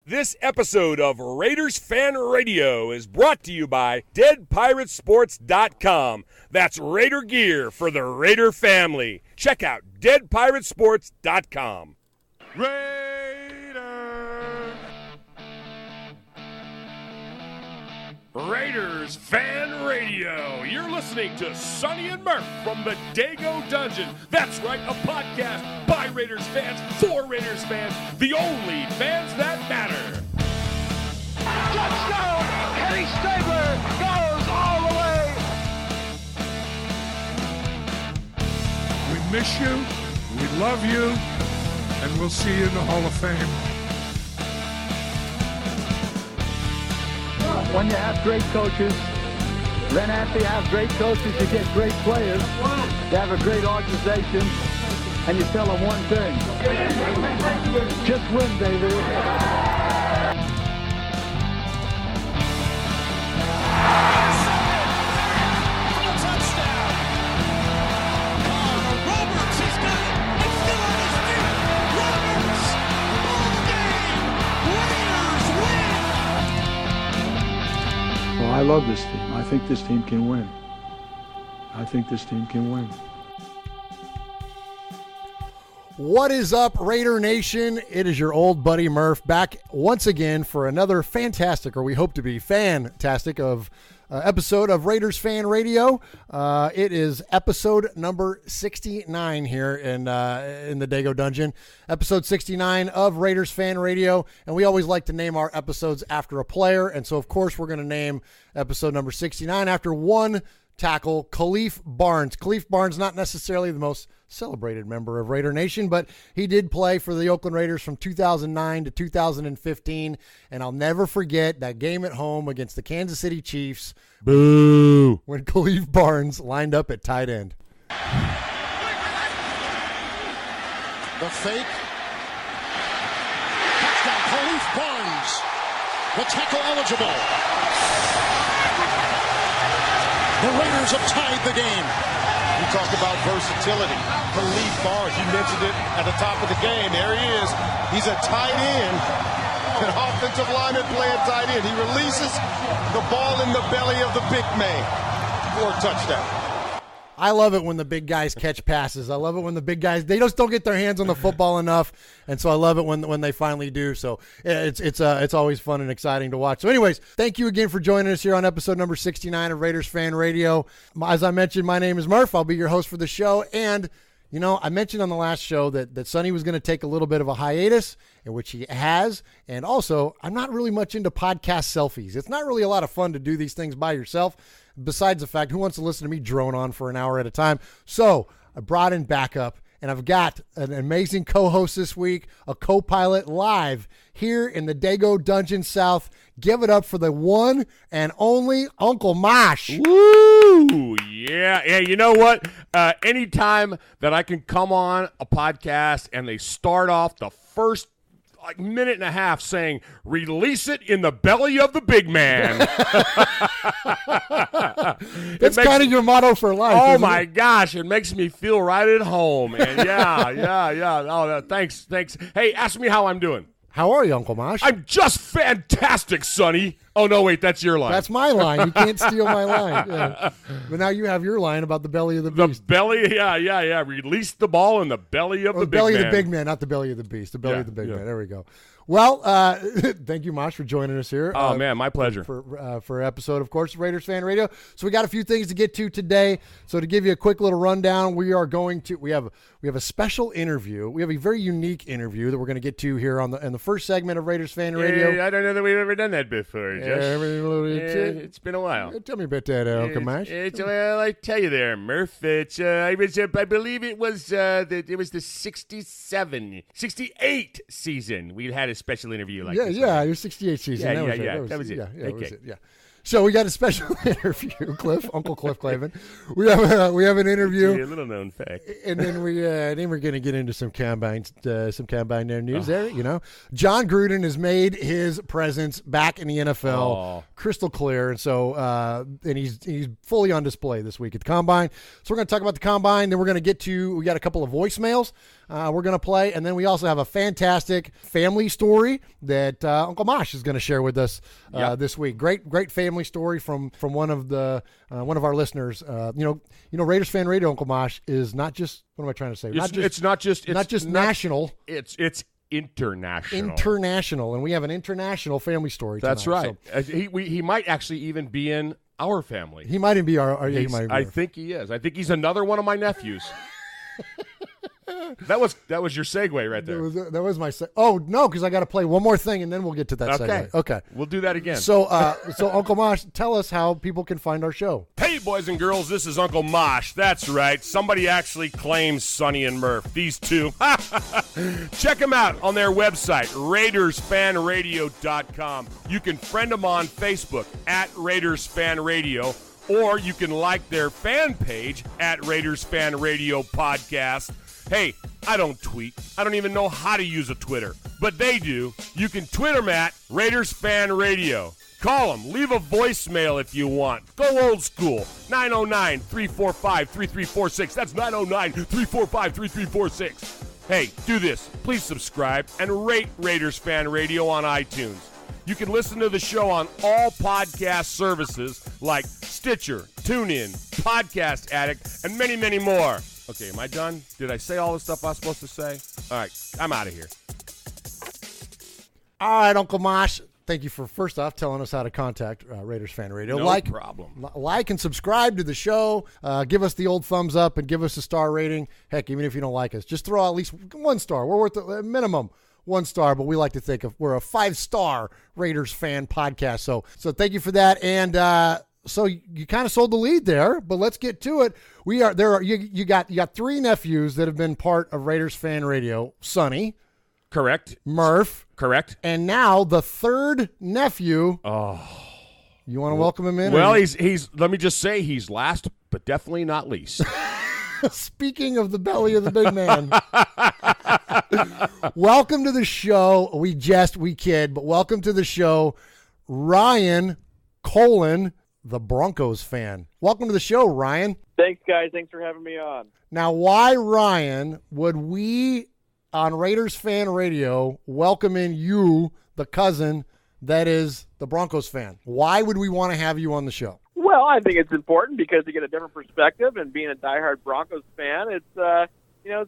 This episode of Raiders Fan Radio is brought to you by DeadPiratesSports.com. That's Raider gear for the Raider family. Check out DeadPiratesSports.com. Raiders Fan Radio. You're listening to Sonny and Murf from the Dego Dungeon. That's right, a podcast by Raiders fans for Raiders fans, the only fans that matter. Touchdown! Kenny Stabler goes all the way. We miss you, we love you, and we'll see you in the Hall of Fame. When you have great coaches, then after you have great coaches, you get great players. You have a great organization, and you tell them one thing. Just win, baby. I love this team. I think this team can win. What is up, Raider Nation? It is your old buddy Murf back once again for another fantastic, or we hope to be fantastic, episode of Raiders Fan Radio. It is episode number 69 here in the Dego Dungeon. Episode 69 of Raiders Fan Radio, and we always like to name our episodes after a player, and so of course we're going to name episode number 69 after one tackle, Khalif Barnes. Khalif Barnes, not necessarily the most celebrated member of Raider Nation, but he did play for the Oakland Raiders from 2009 to 2015, and I'll never forget that game at home against the Kansas City Chiefs. Boo! When Khalif Barnes lined up at tight end. The fake. Touchdown, Khalif Barnes. The tackle eligible. The Raiders have tied the game. You talk about versatility. Khalif Barnes, you mentioned it at the top of the game. There he is. He's a tight end. An offensive lineman playing tight end. He releases the ball in the belly of the big man for a touchdown. I love it when the big guys catch passes. I love it when the big guys, they just don't get their hands on the football enough, and so I love it when they finally do. So it's always fun and exciting to watch. So anyways, thank you again for joining us here on episode number 69 of Raiders Fan Radio. As I mentioned, my name is Murf. I'll be your host for the show, and you know, I mentioned on the last show that Sonny was going to take a little bit of a hiatus, in which he has. And also, I'm not really much into podcast selfies. It's not really a lot of fun to do these things by yourself, besides the fact, who wants to listen to me drone on for an hour at a time? So I brought in backup, and I've got an amazing co-host this week, a co-pilot live here in the Dego Dungeon South. Give it up for the one and only Uncle Mosh. Woo! Yeah, you know what? Anytime that I can come on a podcast and they start off the first minute and a half saying, release it in the belly of the big man. It's kind of your motto for life. Oh, my gosh. It makes me feel right at home. And yeah. Oh, thanks. Hey, ask me how I'm doing. How are you, Uncle Mosh? I'm just fantastic, Sonny. Oh, no, wait, that's your line. That's my line. You can't steal my line. Yeah. But now you have your line about the belly of the beast. The belly, yeah. Release the ball in the belly of the big man. The belly of the big man, not the belly of the beast. The belly of the big man. There we go. Well, thank you, Mosh, for joining us here. Oh, man, my pleasure. For episode, of course, Raiders Fan Radio. So we got a few things to get to today. So to give you a quick little rundown, we have a special interview. We have a very unique interview that we're going to get to here in the first segment of Raiders Fan Radio. Yeah, I don't know that we've ever done that before, Josh. It's been a while. Tell me about that, Uncle Mosh. Well, I tell you there, Murph. I believe it was the 68 season. We had a special interview like this. Yeah, your 68 season. That was it. Yeah. So we got a special interview, Uncle Cliff Clavin. We have an interview. A little known fact. And then we're going to get into some combine news there. You know, John Gruden has made his presence back in the NFL crystal clear, and so and he's fully on display this week at the combine. So we're going to talk about the combine. Then we're going to we got a couple of voicemails. we're going to play. And then we also have a fantastic family story that Uncle Mosh is going to share with us this week. Great family story from one of our listeners. Raiders Fan Radio, Uncle Mosh, is not just, what am I trying to say? It's not just national. It's international. International, and we have an international family story tonight. That's right. So, he might actually even be in our family. He might even be he might be I think he is. I think he's another one of my nephews. That was your segue right there. That was my oh no, because I got to play one more thing and then we'll get to that segue. Okay, we'll do that again. So Uncle Mosh, tell us how people can find our show. Hey boys and girls, this is Uncle Mosh. That's right. Somebody actually claims Sonny and Murf. These two. Check them out on their website, RaidersFanRadio.com. You can friend them on Facebook at Raiders Fan Radio, or you can like their fan page at Raiders Fan Radio Podcast. Hey, I don't tweet. I don't even know how to use a Twitter, but they do. You can tweet them at Raiders Fan Radio. Call them. Leave a voicemail if you want. Go old school. 909-345-3346. That's 909-345-3346. Hey, do this. Please subscribe and rate Raiders Fan Radio on iTunes. You can listen to the show on all podcast services like Stitcher, TuneIn, Podcast Addict, and many, many more. Okay, am I done? Did I say all the stuff I was supposed to say? All right, I'm out of here. All right, Uncle Mosh, thank you for, first off, telling us how to contact Raiders Fan Radio. No problem. Like and subscribe to the show. Give us the old thumbs up and give us a star rating. Heck, even if you don't like us, just throw out at least 1 star. We're worth a minimum 1 star, but we like to think we're a 5-star Raiders fan podcast. So thank you for that. And so you kind of sold the lead there, but let's get to it. You got 3 nephews that have been part of Raiders Fan Radio. Sonny. Correct. Murf. Correct. And now the 3rd nephew. Oh. You want to welcome him in? Well, he's let me just say he's last, but definitely not least. Speaking of the belly of the big man. Welcome to the show. We kid, but welcome to the show, Ryan the Broncos fan. Welcome to the show, Ryan. Thanks, guys. Thanks for having me on. Now, why, Ryan, would we on Raiders Fan Radio welcome in you, the cousin that is the Broncos fan? Why would we want to have you on the show? Well, I think it's important because you get a different perspective, and being a diehard Broncos fan, it's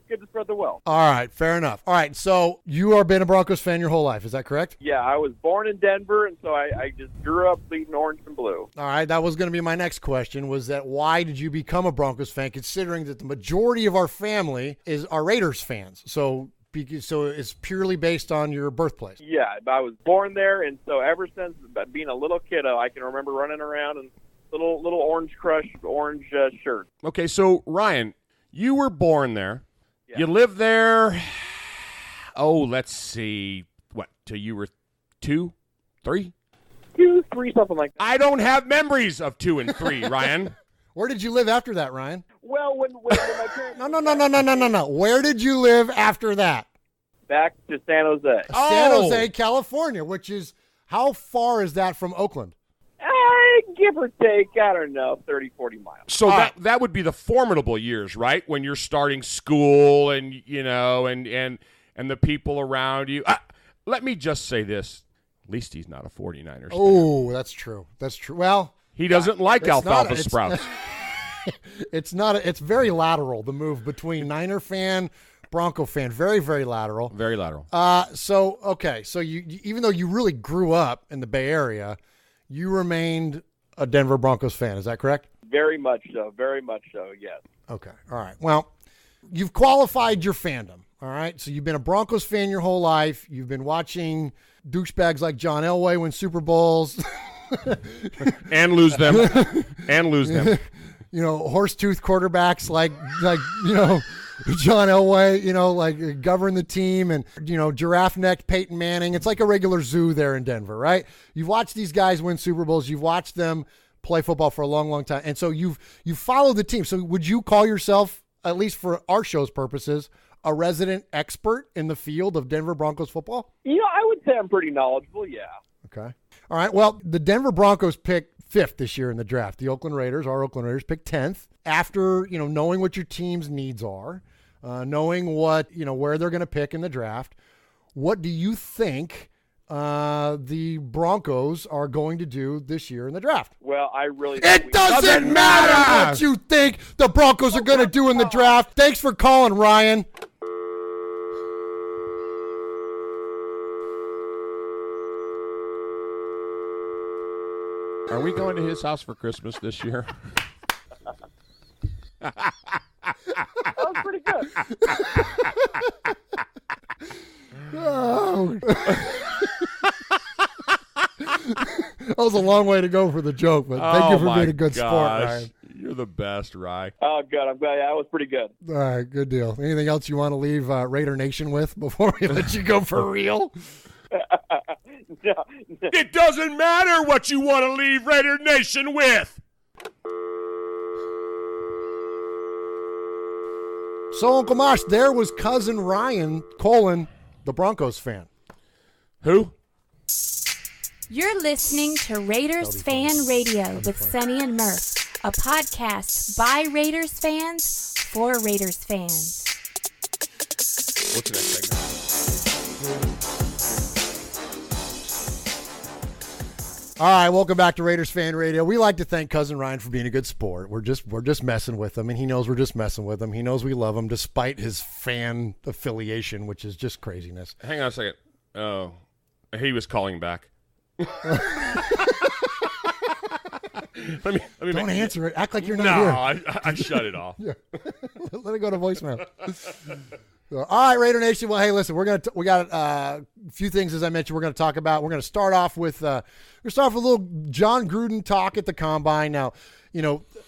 good to spread the wealth. All right, fair enough. All right, so you have been a Broncos fan your whole life, is that correct? Yeah, I was born in Denver, and so I just grew up bleeding orange and blue. All right, that was going to be my next question, was that why did you become a Broncos fan, considering that the majority of our family are Raiders fans? So it's purely based on your birthplace. Yeah, I was born there, and so ever since being a little kiddo, I can remember running around in little Orange Crush orange shirt. Okay, so Ryan, you were born there. Yeah. You lived there, let's see, till you were 2, 3? 2, 3, something like that. I don't have memories of 2 and 3, Ryan. Where did you live after that, Ryan? Well, when my parents... No. Where did you live after that? Back to San Jose. San Jose, California, which is, how far is that from Oakland? Give or take, I don't know, 30, 40 miles. So that would be the formidable years, right? When you're starting school and, and the people around you. Let me just say this. At least he's not a 49ers fan. Oh, that's true. That's true. Well, he doesn't like alfalfa sprouts. It's very lateral, the move between Niner fan, Bronco fan. Very, very lateral. Very lateral. So you even though you really grew up in the Bay Area, you remained a Denver Broncos fan. Is that correct? Very much so. Very much so, yes. Okay. All right. Well, you've qualified your fandom. All right. So you've been a Broncos fan your whole life. You've been watching douchebags like John Elway win Super Bowls. and lose them. Horse-toothed quarterbacks like John Elway, govern the team, and, giraffe-necked Peyton Manning. It's like a regular zoo there in Denver, right? You've watched these guys win Super Bowls. You've watched them play football for a long, long time. And so you've followed the team. So would you call yourself, at least for our show's purposes, a resident expert in the field of Denver Broncos football? I would say I'm pretty knowledgeable, yeah. Okay. All right. Well, the Denver Broncos picked 5th this year in the draft. Our Oakland Raiders, picked 10th. After, knowing what your team's needs are, knowing where they're going to pick in the draft, what do you think the Broncos are going to do this year in the draft? Well, I really It doesn't matter what you think the Broncos are going to do in the draft. Thanks for calling, Ryan. Are we going to his house for Christmas this year? That was pretty good. Oh. That was a long way to go for the joke, but thank you for being a good sport, Ryan. You're the best, Rye. Oh, good. I'm glad. That was pretty good. All right, good deal. Anything else you want to leave Raider Nation with before we let you go for real? No. It doesn't matter what you want to leave Raider Nation with. So, Uncle Mosh, there was cousin Ryan, the Broncos fan. Who? You're listening to Raiders Fan Radio with Sonny and Murf, a podcast by Raiders fans for Raiders fans. What's the next segment? All right, welcome back to Raiders Fan Radio. We like to thank cousin Ryan for being a good sport. We're just messing with him, and he knows we're just messing with him. He knows we love him despite his fan affiliation, which is just craziness. Hang on a second. Oh, he was calling back. Let me Don't answer it. Act like you're not here. No, I shut it off. Yeah. Let it go to voicemail. So, all right, Raider Nation. Well, hey, listen, we got a few things, as I mentioned, we're going to talk about. We're going to start off with a little John Gruden talk at the Combine. Now,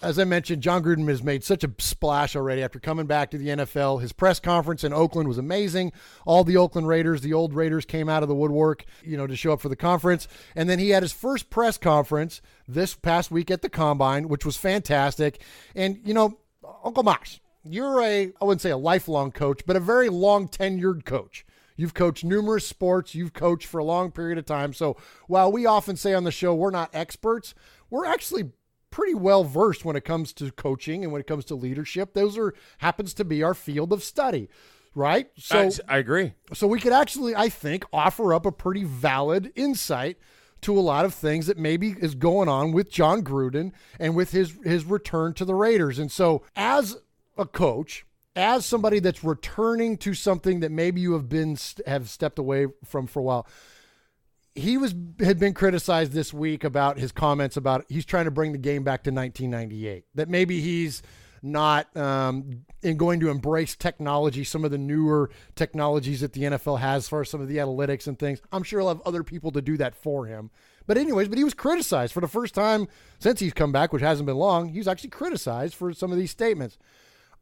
as I mentioned, John Gruden has made such a splash already after coming back to the NFL. His press conference in Oakland was amazing. All the Oakland Raiders, the old Raiders, came out of the woodwork, to show up for the conference. And then he had his first press conference this past week at the Combine, which was fantastic. And, Uncle Mosh, you're I wouldn't say a lifelong coach, but a very long tenured coach. You've coached numerous sports. You've coached for a long period of time. So while we often say on the show we're not experts, we're actually pretty well versed when it comes to coaching and when it comes to leadership. Happens to be our field of study, right? So I agree. So we could actually, I think, offer up a pretty valid insight to a lot of things that maybe is going on with John Gruden and with his return to the Raiders. And so as a coach, as somebody that's returning to something that maybe you have stepped away from for a while, he had been criticized this week about his comments about he's trying to bring the game back to 1998, that maybe he's not going to embrace technology, some of the newer technologies that the NFL has for some of the analytics and things. I'm sure he'll have other people to do that for him. But he was criticized for the first time since he's come back, which hasn't been long. He was actually criticized for some of these statements.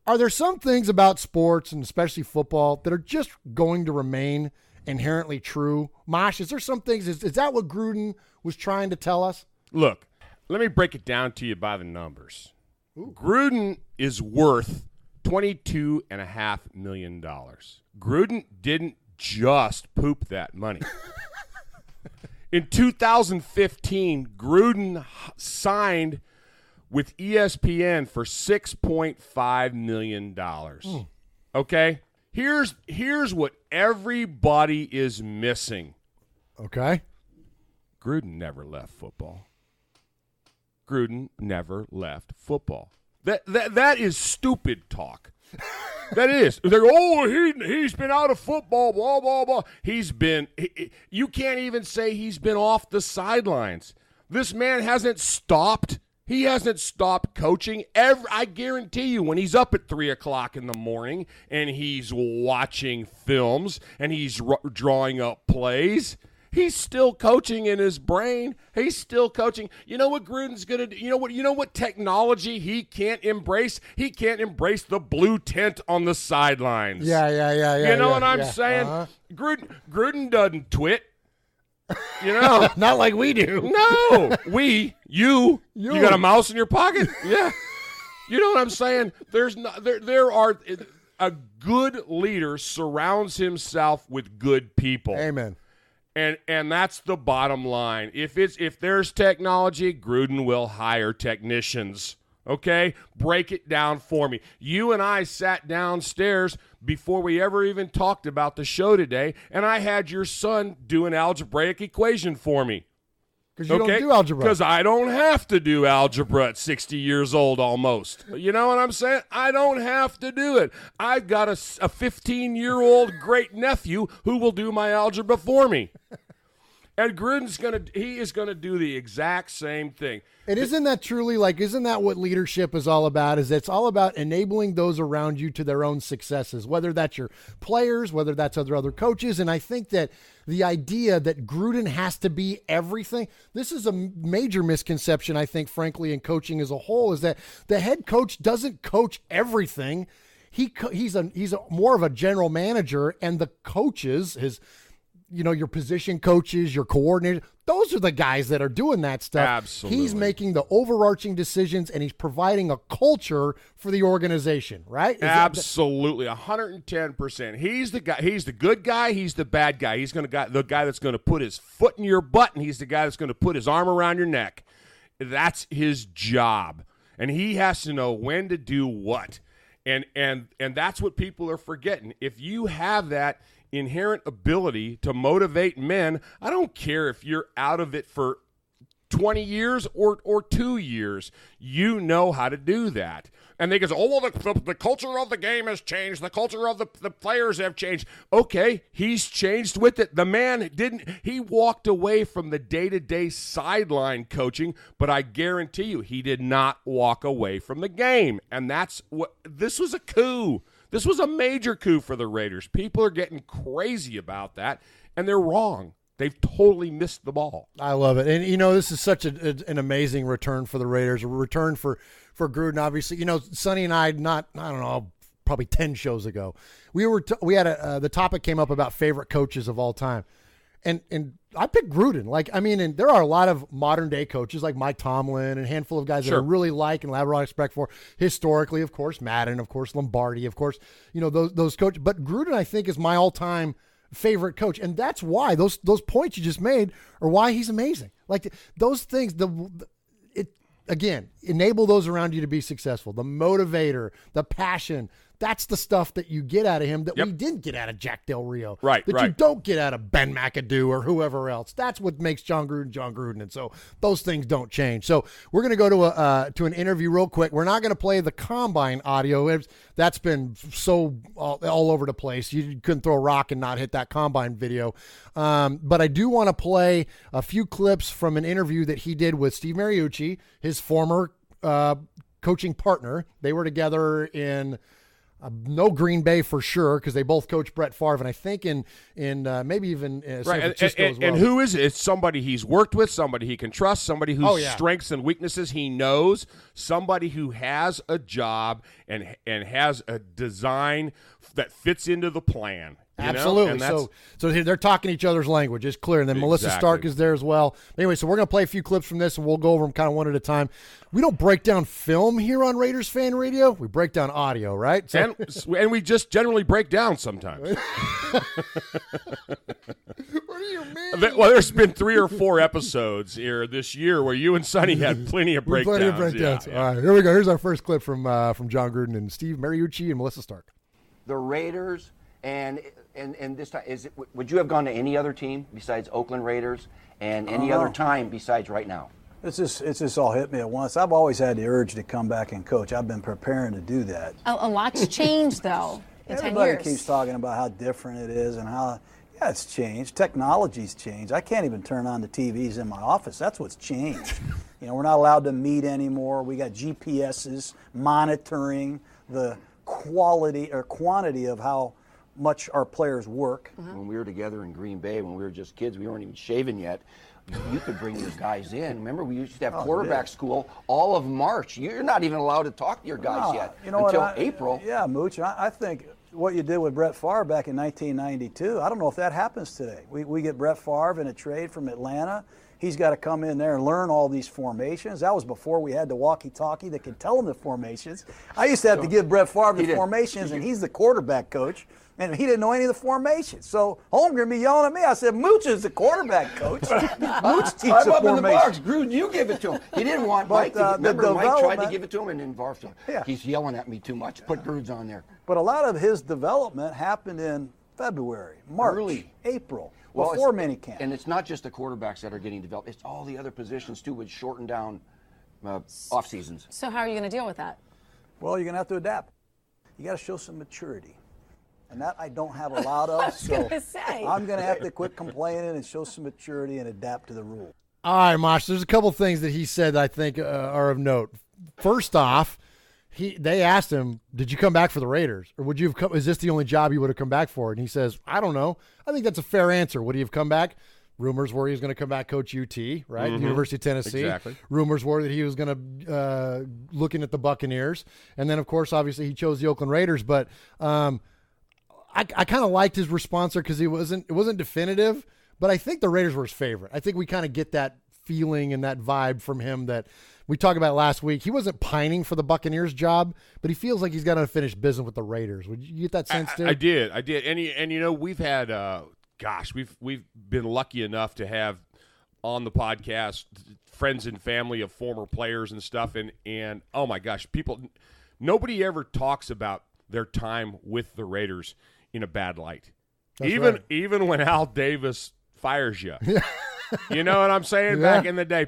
Are there some things about sports, and especially football, that are just going to remain inherently true? Mosh, is there some things, is that what Gruden was trying to tell us? Look, let me break it down to you by the numbers. Ooh. Gruden is worth $22.5 million. Gruden didn't just poop that money. In 2015, Gruden signed with ESPN for $6.5 million. Okay? Here's what everybody is missing. Okay. Gruden never left football. Gruden never left football. That is stupid talk. That is. He's been out of football, blah, blah, blah. You can't even say he's been off the sidelines. This man hasn't stopped. He hasn't stopped coaching. I guarantee you, when he's up at 3 o'clock in the morning and he's watching films and he's drawing up plays, he's still coaching in his brain. He's still coaching. You know what Gruden's going to do? You know what technology he can't embrace? He can't embrace the blue tint on the sidelines. Yeah. You know what I'm saying? Uh-huh. Gruden doesn't twit. Not like we do. No, you got a mouse in your pocket. Yeah, you know what I'm saying. There are a good leader surrounds himself with good people. Amen. And that's the bottom line. If there's technology, Gruden will hire technicians. Okay? Break it down for me. You and I sat downstairs before we ever even talked about the show today, and I had your son do an algebraic equation for me. Because you don't do algebra. Because I don't have to do algebra at 60 years old almost. You know what I'm saying? I don't have to do it. I've got a 15-year-old great-nephew who will do my algebra for me. And Gruden's is gonna do the exact same thing. And isn't that truly isn't that what leadership is all about? Is it's all about enabling those around you to their own successes, whether that's your players, whether that's other coaches. And I think that the idea that Gruden has to be everything, this is a major misconception, I think, frankly, in coaching as a whole, is that the head coach doesn't coach everything. He's more of a general manager, and the coaches, your position coaches, your coordinators, those are the guys that are doing that stuff. Absolutely. He's making the overarching decisions, and he's providing a culture for the organization, right? Absolutely, 110%. He's the guy. He's the good guy. He's the bad guy. He's the guy that's going to put his foot in your butt, and he's the guy that's going to put his arm around your neck. That's his job, and he has to know when to do what. And that's what people are forgetting. If you have that inherent ability to motivate men, I don't care if you're out of it for 20 years or 2 years, you know how to do that. And they go, oh, well, the culture of the game has changed. The culture of the players have changed. Okay, he's changed with it. The man didn't. He walked away from the day-to-day sideline coaching, but I guarantee you he did not walk away from the game. And that's what – this was a coup. This was a major coup for the Raiders. People are getting crazy about that, and they're wrong. They've totally missed the ball. I love it. And, this is such an amazing return for the Raiders, a return for Gruden, obviously. Sonny and I, probably 10 shows ago, we had the topic came up about favorite coaches of all time. And I picked Gruden. And there are a lot of modern-day coaches like Mike Tomlin and a handful of guys that I really like and have a lot of respect for. Historically, of course, Madden, of course, Lombardi, of course, those coaches. But Gruden, I think, is my all-time favorite coach. And that's why those points you just made are why he's amazing. Those things, again, enable those around you to be successful. The motivator, the passion, that's the stuff that you get out of him that we didn't get out of Jack Del Rio. Right. You don't get out of Ben McAdoo or whoever else. That's what makes John Gruden. And so those things don't change. So we're going to go to an interview real quick. We're not going to play the Combine audio. That's been so all over the place. You couldn't throw a rock and not hit that Combine video. But I do want to play a few clips from an interview that he did with Steve Mariucci, his former coaching partner. They were together in no Green Bay for sure, because they both coach Brett Favre, and I think in maybe even San Francisco as well. And who is it? It's somebody he's worked with, somebody he can trust, somebody whose strengths and weaknesses he knows, somebody who has a job and has a design that fits into the plan. Absolutely. So they're talking each other's language. It's clear. And then Melissa Stark is there as well. Anyway, so we're going to play a few clips from this, and we'll go over them kind of one at a time. We don't break down film here on Raiders Fan Radio. We break down audio, right? So, and we just generally break down sometimes. What do you mean? Well, there's been 3 or 4 episodes here this year where you and Sonny had plenty of breakdowns. Yeah. All right, here we go. Here's our first clip from John Gruden and Steve Mariucci and Melissa Stark. The Raiders and this time, would you have gone to any other team besides Oakland Raiders and any other time besides right now? It's just all hit me at once. I've always had the urge to come back and coach. I've been preparing to do that. A lot's changed, though, in 10 years. Everybody keeps talking about how different it is and how, it's changed. Technology's changed. I can't even turn on the TVs in my office. That's what's changed. We're not allowed to meet anymore. We got GPSs monitoring the quality or quantity of how much our players work. When we were together in Green Bay, when we were just kids, we weren't even shaving yet. You could bring your guys in. Remember, we used to have quarterback school all of March. You're not even allowed to talk to your guys yet until April. Yeah, Mooch, I think what you did with Brett Favre back in 1992, I don't know if that happens today. We get Brett Favre in a trade from Atlanta. He's got to come in there and learn all these formations. That was before we had the walkie-talkie that could tell him the formations. I used to have to give Brett Favre the formations, and he's the quarterback coach. And he didn't know any of the formations. So Holmgren be yelling at me. I said, Mooch is the quarterback coach. Mooch teaches the I'm up in the formation. box. Gruden, you give it to him. He didn't want Mike. Remember, Mike tried to give it to him, and then Varf said, he's yelling at me too much. Put Gruden on there. But a lot of his development happened in February, March, April, before minicamp. And it's not just the quarterbacks that are getting developed. It's all the other positions, too, which shorten down off seasons. So how are you going to deal with that? Well, you're going to have to adapt. You got to show some maturity. And that I don't have a lot of, so I'm going to have to quit complaining and show some maturity and adapt to the rules. All right, Mosh, there's a couple things that he said that I think are of note. First off, they asked him, did you come back for the Raiders? Or would you have come, is this the only job you would have come back for? And he says, I don't know. I think that's a fair answer. Would he have come back? Rumors were he was going to come back coach UT, right? Mm-hmm. University of Tennessee. Exactly. Rumors were that he was going to looking at the Buccaneers. And then, of course, obviously he chose the Oakland Raiders. But I kind of liked his response there because it wasn't definitive, but I think the Raiders were his favorite. I think we kind of get that feeling and that vibe from him that we talked about last week. He wasn't pining for the Buccaneers job, but he feels like he's got to finish business with the Raiders. Would you get that sense too? I did. And you know, we've had we've been lucky enough to have on the podcast friends and family of former players and stuff, and oh my gosh, nobody ever talks about their time with the Raiders in a bad light. That's even when Al Davis fires you. You know what I'm saying? Yeah. Back in the day,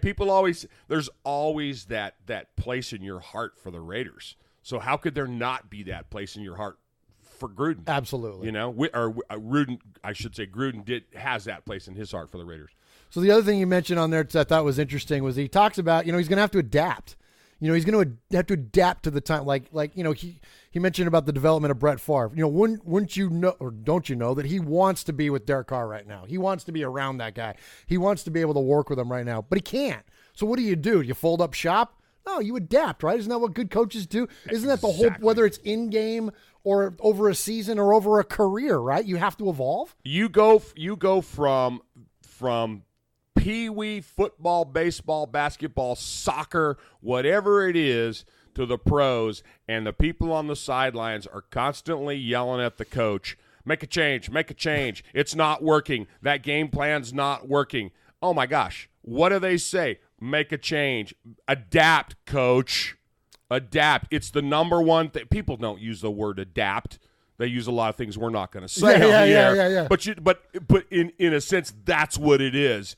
there's always that place in your heart for the Raiders. So how could there not be that place in your heart for Gruden? Absolutely. You know, Gruden, I should say Gruden has that place in his heart for the Raiders. So the other thing you mentioned on there that I thought was interesting was he talks about, he's going to have to adapt. He's going to have to adapt to the time. Like he mentioned about the development of Brett Favre. Wouldn't you know, or don't you know, that he wants to be with Derek Carr right now? He wants to be around that guy. He wants to be able to work with him right now, but he can't. So what do? You fold up shop? No, you adapt, right? Isn't that what good coaches do? Isn't that the whole, whether it's in game or over a season or over a career, right? You have to evolve. You go from pee-wee football, baseball, basketball, soccer, whatever it is, to the pros, and the people on the sidelines are constantly yelling at the coach, make a change, it's not working, that game plan's not working. Oh my gosh, what do they say? Make a change, adapt, coach, adapt. It's the number one thing. People don't use the word adapt. They use a lot of things we're not going to say Yeah. But in a sense, that's what it is.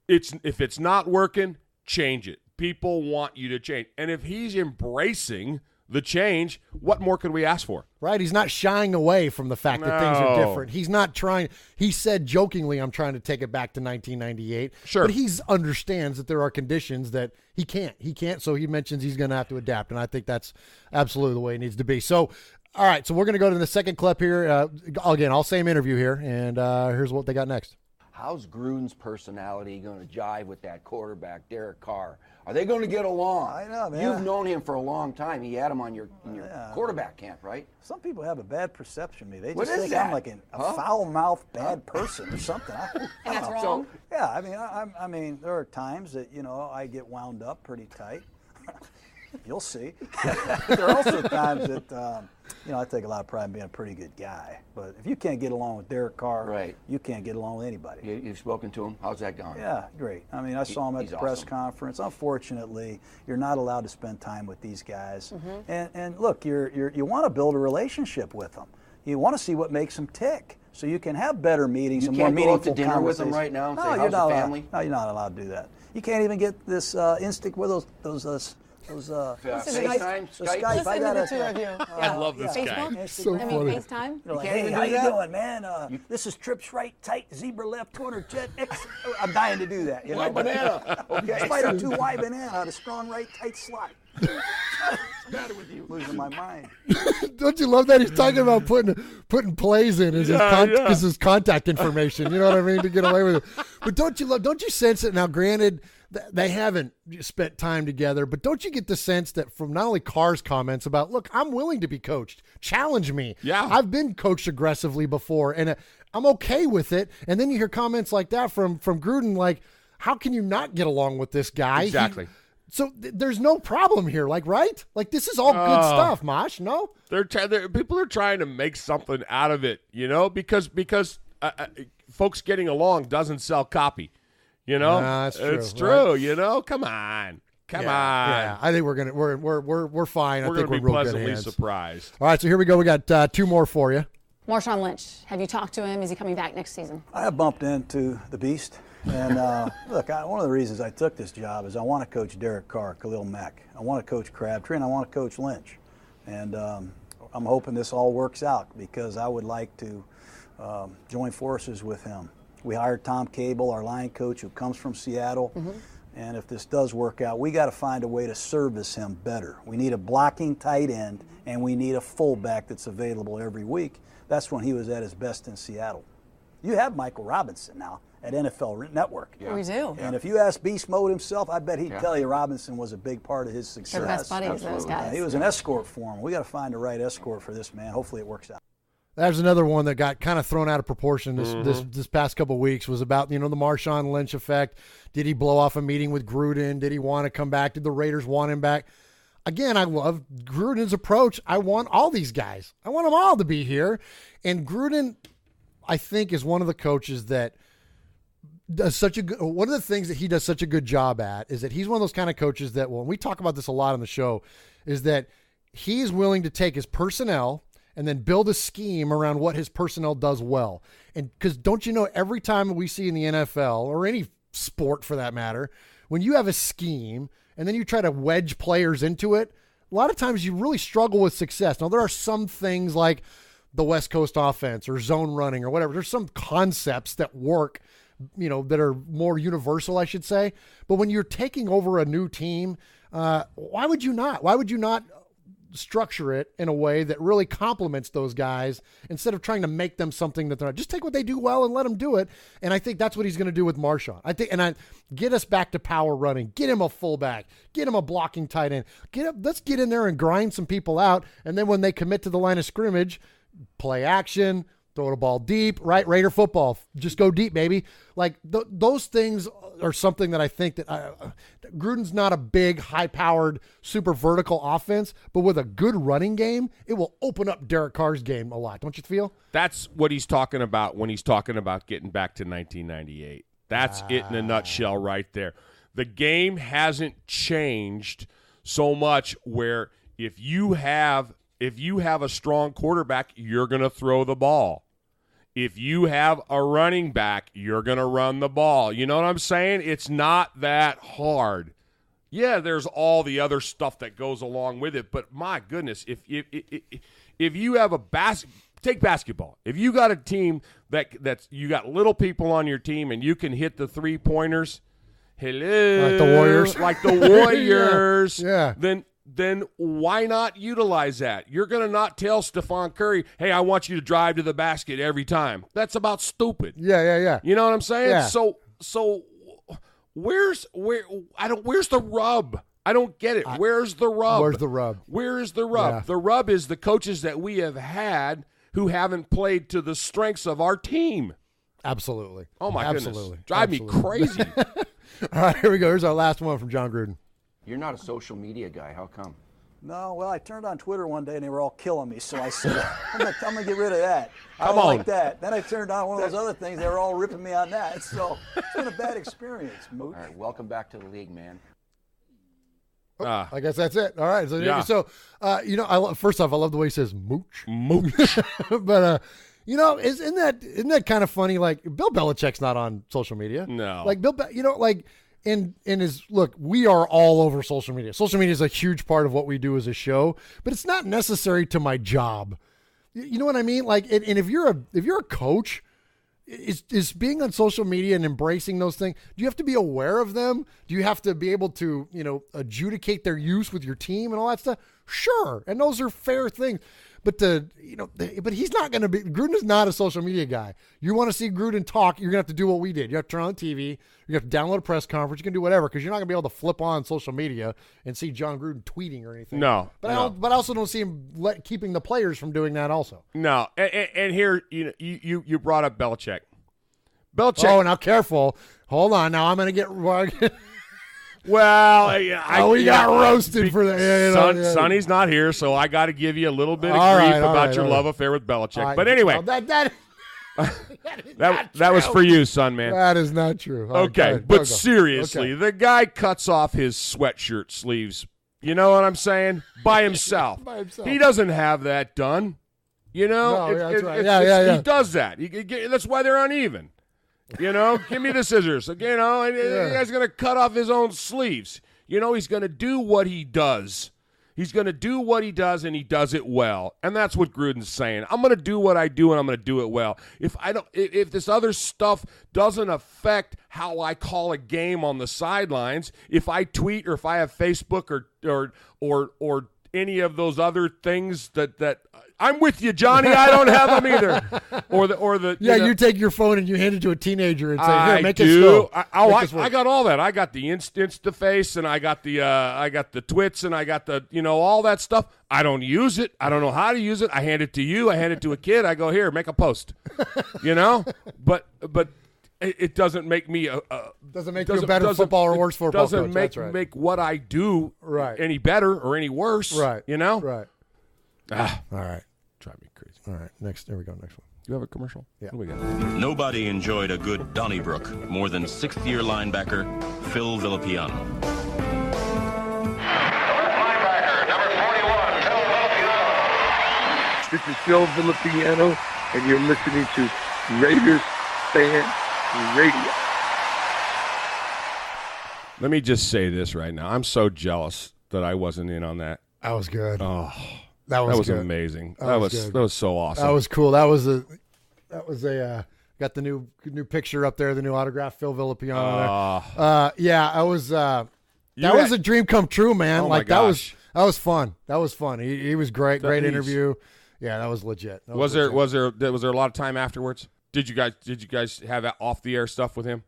If it's not working, change it. People want you to change. And if he's embracing the change, what more could we ask for? Right. He's not shying away from the fact that things are different. He's not trying. He said jokingly, I'm trying to take it back to 1998. Sure. But he understands that there are conditions that he can't. So he mentions he's going to have to adapt. And I think that's absolutely the way it needs to be. So, all right. So we're going to go to the second clip here. Again, all same interview here. And here's what they got next. How's Gruden's personality going to jive with that quarterback, Derek Carr? Are they going to get along? I know, man. You've known him for a long time. He had him on your quarterback camp, right? Some people have a bad perception of me. They What just is think that? I'm like a foul-mouthed bad person or something. And that's wrong. Yeah, I mean, there are times that I get wound up pretty tight. You'll see. There are also times that I take a lot of pride in being a pretty good guy. But if you can't get along with Derek Carr, right, you can't get along with anybody. You've spoken to him. How's that going? Yeah, great. I mean, I saw him at the press conference. Unfortunately, you're not allowed to spend time with these guys. Mm-hmm. And look, you want to build a relationship with them. You want to see what makes them tick, so you can have better meetings and more meaningful conversations. You can't go out to dinner with them right now and say, how's the family? No, you're not allowed to do that. You can't even get this instinct with those FaceTime, Skype. Listen to the two of you. I love this Facebook? guy. So funny. FaceTime? You're like, hey, how you doing, man? This is trips right, tight, zebra left, corner, jet, X. I'm dying to do that. White banana. Okay. Spider 2 Y banana, the strong right, tight slot. What's the matter with you? Losing my mind. Don't you love that? He's talking about putting plays in as his contact information. You know what I mean? To get away with it. But don't you sense it now? Granted, they haven't spent time together, but don't you get the sense that from not only Carr's comments about, look, I'm willing to be coached. Challenge me. Yeah. I've been coached aggressively before, and I'm okay with it. And then you hear comments like that from Gruden, like, how can you not get along with this guy? Exactly. So there's no problem here, like, right? Like, this is all good stuff, Mosh, no? People are trying to make something out of it, because folks getting along doesn't sell copy, That's true. It's true, right? Come on. Come on. Yeah, I think we're fine. We're I think gonna be real pleasantly good hands. surprised. All right, so here we go. We got 2 more for you. Marshawn Lynch, have you talked to him? Is he coming back next season? I have bumped into the beast. And look, one of the reasons I took this job is I want to coach Derek Carr, Khalil Mack. I want to coach Crabtree, and I want to coach Lynch. And I'm hoping this all works out because I would like to join forces with him. We hired Tom Cable, our line coach, who comes from Seattle. Mm-hmm. And if this does work out, we got to find a way to service him better. We need a blocking tight end, and we need a fullback that's available every week. That's when he was at his best in Seattle. You have Michael Robinson now at NFL Network. Yeah. We do. And if you ask Beast Mode himself, I bet he'd tell you Robinson was a big part of his success. They're best buddies, those guys. He was an escort for him. We got to find the right escort for this man. Hopefully it works out. There's another one that got kind of thrown out of proportion this past couple of weeks was about, the Marshawn Lynch effect. Did he blow off a meeting with Gruden? Did he want to come back? Did the Raiders want him back? Again, I love Gruden's approach. I want all these guys. I want them all to be here. And Gruden, I think, is one of the coaches that does such a good, one of the things that he does such a good job at is that he's one of those kind of coaches that, well, and we talk about this a lot on the show, is that he's willing to take his personnel and then build a scheme around what his personnel does well. And because don't you know, every time we see in the NFL or any sport for that matter, when you have a scheme and then you try to wedge players into it, a lot of times you really struggle with success. Now, there are some things like the West Coast offense or zone running or whatever. There's some concepts that work, that are more universal, I should say. But when you're taking over a new team, why would you not? Why would you not structure it in a way that really complements those guys instead of trying to make them something that they're not? Just take what they do well and let them do it. And I think that's what he's going to do with Marshawn. Get us back to power running, get him a fullback, get him a blocking tight end, let's get in there and grind some people out. And then when they commit to the line of scrimmage, play action, throw the ball deep, right? Raider football, just go deep, baby. Like those things are something that I think that Gruden's not a big, high-powered, super vertical offense, but with a good running game, it will open up Derek Carr's game a lot. Don't you feel? That's what he's talking about when he's talking about getting back to 1998. That's it in a nutshell right there. The game hasn't changed so much where if you have a strong quarterback, you're going to throw the ball. If you have a running back, you're going to run the ball. You know what I'm saying? It's not that hard. Yeah, there's all the other stuff that goes along with it, but my goodness, if you have take basketball. If you got a team that's you got little people on your team and you can hit the three-pointers, like the Warriors. Yeah. Then why not utilize that? You're going to not tell Stephon Curry, hey, I want you to drive to the basket every time. That's about stupid. Yeah. You know what I'm saying? Yeah. So where's the rub? I don't get it. Where's the rub? Where's the rub? Where is the rub? Yeah. The rub is the coaches that we have had who haven't played to the strengths of our team. Absolutely. Oh, my Absolutely. goodness. Drive me crazy. All right, here we go. Here's our last one from John Gruden. You're not a social media guy. How come? No, well, I turned on Twitter one day and they were all killing me, so I said, I'm gonna get rid of that. I Come don't on. like that. Then I turned on one of those other things, they were all ripping me on that. So it's been a bad experience, Mooch. All right, welcome back to the league, man. I guess that's it. All right. So, Yeah. first off, I love the way he says mooch. Mooch. But, isn't that kind of funny? Like, Bill Belichick's not on social media. No. Like, we are all over social media. Social media is a huge part of what we do as a show, but it's not necessary to my job. You know what I mean? Like, and if you're a coach, is being on social media and embracing those things, do you have to be aware of them? Do you have to be able to, adjudicate their use with your team and all that stuff? Sure. And those are fair things. But but he's not going to be. Gruden is not a social media guy. You want to see Gruden talk, you're going to have to do what we did. You have to turn on the TV. You have to download a press conference. You can do whatever because you're not going to be able to flip on social media and see John Gruden tweeting or anything. No. But I also don't see him keeping the players from doing that also. No. And here, you brought up Belichick. Oh, now careful. Hold on. Now I'm going to get Well, we got roasted for that. Sonny's not here, so I got to give you a little bit of All grief right, about your love affair with Belichick. Right. But anyway, Well, that was for you, son, man. That is not true. All right, Okay, go. but seriously, Okay. the guy cuts off his sweatshirt sleeves. You know what I'm saying? By himself. By himself. He doesn't have that done. You know? No, that's right. He does that. That's why they're uneven. You know? Give me the scissors. You know? The guy's going to cut off his own sleeves. You know, he's going to do what he does. He's going to do what he does, and he does it well. And that's what Gruden's saying. I'm going to do what I do, and I'm going to do it well. If this other stuff doesn't affect how I call a game on the sidelines, if I tweet or if I have Facebook or any of those other things that I'm with you, Johnny. I don't have them either. You take your phone and you hand it to a teenager and say, "Here, make it go." I got all that. I got the Instaface, and I got the Twits, and I got the all that stuff. I don't use it. I don't know how to use it. I hand it to you. I hand it to a kid. I go, here, make a post. But it doesn't make me doesn't make you a better football or worse football coach. Doesn't make what I do any better or any worse. Right. Right. All right. Drive me crazy. All right. There we go. Next one. You have a commercial? Yeah. What do we got? Nobody enjoyed a good Donnybrook more than sixth-year linebacker Phil Villapiano. This is Phil Villapiano, and you're listening to Raiders Fan Radio. Let me just say this right now. I'm so jealous that I wasn't in on that. That was good. Oh, that was good. Amazing. That was so awesome. That was cool. That was a got the new picture up there, the new autograph, Phil Villapiano. I was was a dream come true, man. Oh like that was fun. That was fun. He was great. Great interview. Yeah, that was legit. Was there a lot of time afterwards? Did you guys have off the air stuff with him?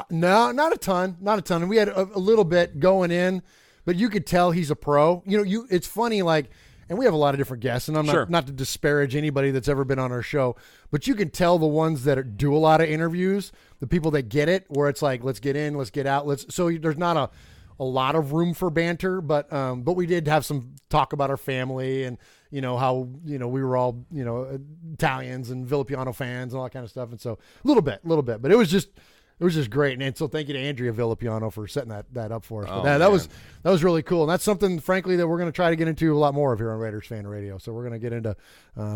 No, not a ton. And we had a little bit going in, but you could tell he's a pro. It's funny, like, and we have a lot of different guests, and I'm not to disparage anybody that's ever been on our show, but you can tell the ones that do a lot of interviews, the people that get it, where it's like, let's get in, let's get out, so there's not a lot of room for banter, but we did have some talk about our family and how we were all Italians and Villapiano fans and all that kind of stuff, and so a little bit, but it was just great, and so thank you to Andrea Villapiano for setting that up for us. But that was really cool, and that's something, frankly, that we're going to try to get into a lot more of here on Raiders Fan Radio. So we're going to get into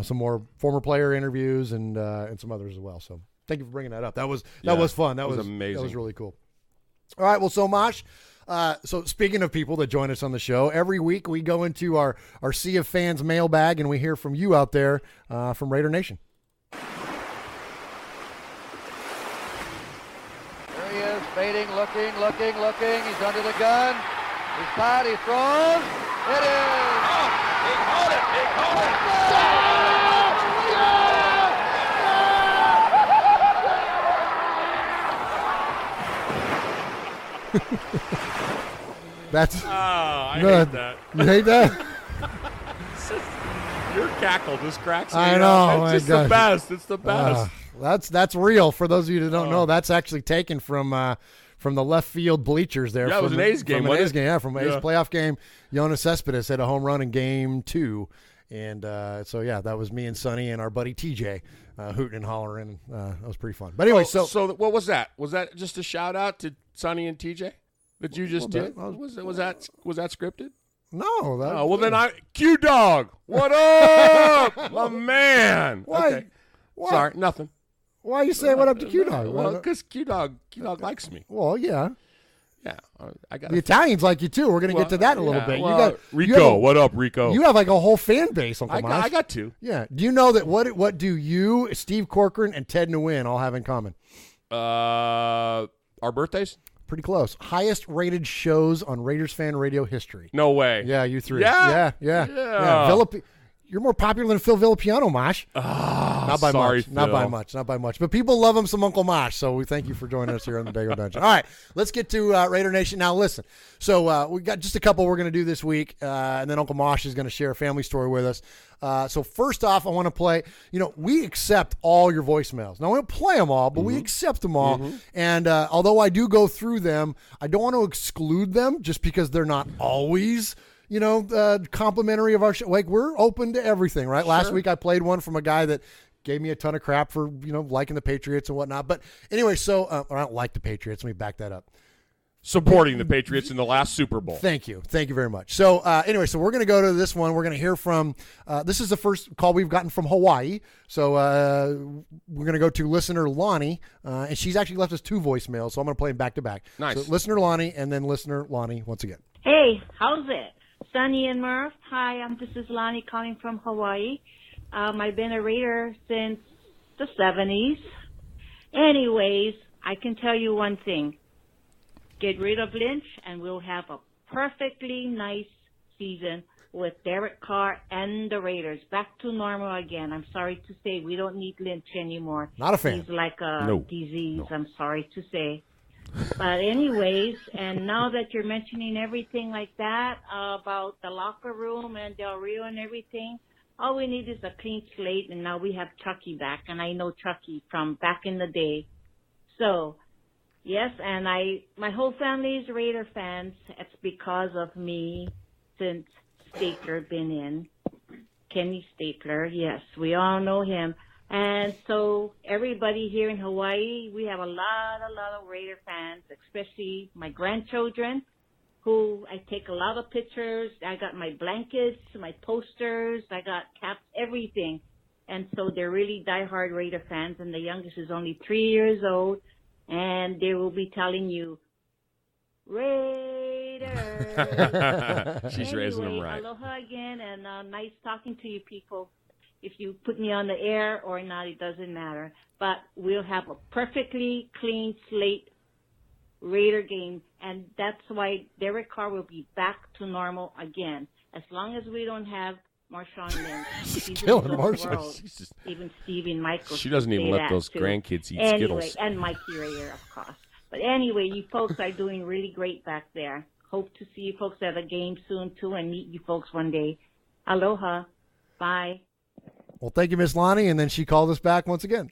some more former player interviews and some others as well. So thank you for bringing that up. That was fun. That was amazing. That was really cool. All right, well, so Mosh. So speaking of people that join us on the show, every week we go into our Sea of Fans mailbag and we hear from you out there from Raider Nation. There he is, fading, looking. He's under the gun. He's tied, he throws. It is. Oh, he caught it. That's. I hate that. You hate that? Your cackle just cracks me. I know. It's just the best. It's the best. That's real. For those of you that don't know, that's actually taken from the left field bleachers there. Yeah, it was an A's game. From an A's game. Yeah, from an A's playoff game. Jonas Cespedes hit a home run in Game 2. And so, that was me and Sonny and our buddy TJ hooting and hollering. That was pretty fun. But anyway, so what was that? Was that just a shout out to Sonny and TJ that you just did? Was that scripted? No. Then Q-Dog. What up, my man? Why? Okay. Why? Sorry, nothing. Why are you saying what up to Q-Dog? Well, because Q-Dog likes me. Well, yeah. Yeah, I got the Italians like you too. We're going to get to that in a little bit. Well, you got Rico. What up, Rico? You have like a whole fan base, Uncle Mosh. I got two. Yeah. Do you know that what do you, Steve Corcoran, and Ted Nguyen all have in common? Our birthdays? Pretty close. Highest rated shows on Raiders Fan Radio history. No way. Yeah, you three. Yeah. Yeah. You're more popular than Phil Villapiano, Mosh. Not by sorry, much. Phil. Not by much. But people love him some Uncle Mosh, so we thank you for joining us here on the Dego Dungeon. All right, let's get to Raider Nation. Now, listen. So we got just a couple we're going to do this week, and then Uncle Mosh is going to share a family story with us. So first off, I want to play, we accept all your voicemails. Now, we don't play them all, but we accept them all. And although I do go through them, I don't want to exclude them just because they're not always complimentary of our show. Like, we're open to everything, right? Sure. Last week I played one from a guy that gave me a ton of crap for, liking the Patriots and whatnot. But anyway, so I don't like the Patriots. Let me back that up. Supporting the Patriots in the last Super Bowl. Thank you very much. So anyway, so we're going to go to this one. We're going to hear from, this is the first call we've gotten from Hawaii. So we're going to go to listener Lonnie, and she's actually left us 2 voicemails, so I'm going to play them back to back. Nice. So listener Lonnie, and then listener Lonnie once again. Hey, how's it? Sonny and Murph. Hi, this is Lonnie calling from Hawaii. I've been a Raider since the 70s. Anyways, I can tell you one thing. Get rid of Lynch, and we'll have a perfectly nice season with Derek Carr and the Raiders. Back to normal again. I'm sorry to say we don't need Lynch anymore. Not a fan. He's like a disease, I'm sorry to say. But anyways, and now that you're mentioning everything like that about the locker room and Del Rio and everything, all we need is a clean slate, and now we have Chucky back, and I know Chucky from back in the day. So, yes, and my whole family is Raider fans. It's because of me since Stakler been in. Kenny Stakler, yes, we all know him. And so everybody here in Hawaii, we have a lot of Raider fans, especially my grandchildren, who I take a lot of pictures. I got my blankets, my posters, I got caps, everything. And so they're really diehard Raider fans, and the youngest is only 3 years old, and they will be telling you, Raiders. She's raising them right. Aloha again, and nice talking to you people. If you put me on the air or not, it doesn't matter. But we'll have a perfectly clean slate Raider game, and that's why Derek Carr will be back to normal again. As long as we don't have Marshawn Lynch. She's killing Marshawn. Even Stevie and Michael. She doesn't even let those grandkids eat Skittles. And Mikey Raider, of course. But anyway, you folks are doing really great back there. Hope to see you folks at a game soon, too, and meet you folks one day. Aloha. Bye. Well, thank you, Miss Lonnie, and then she called us back once again.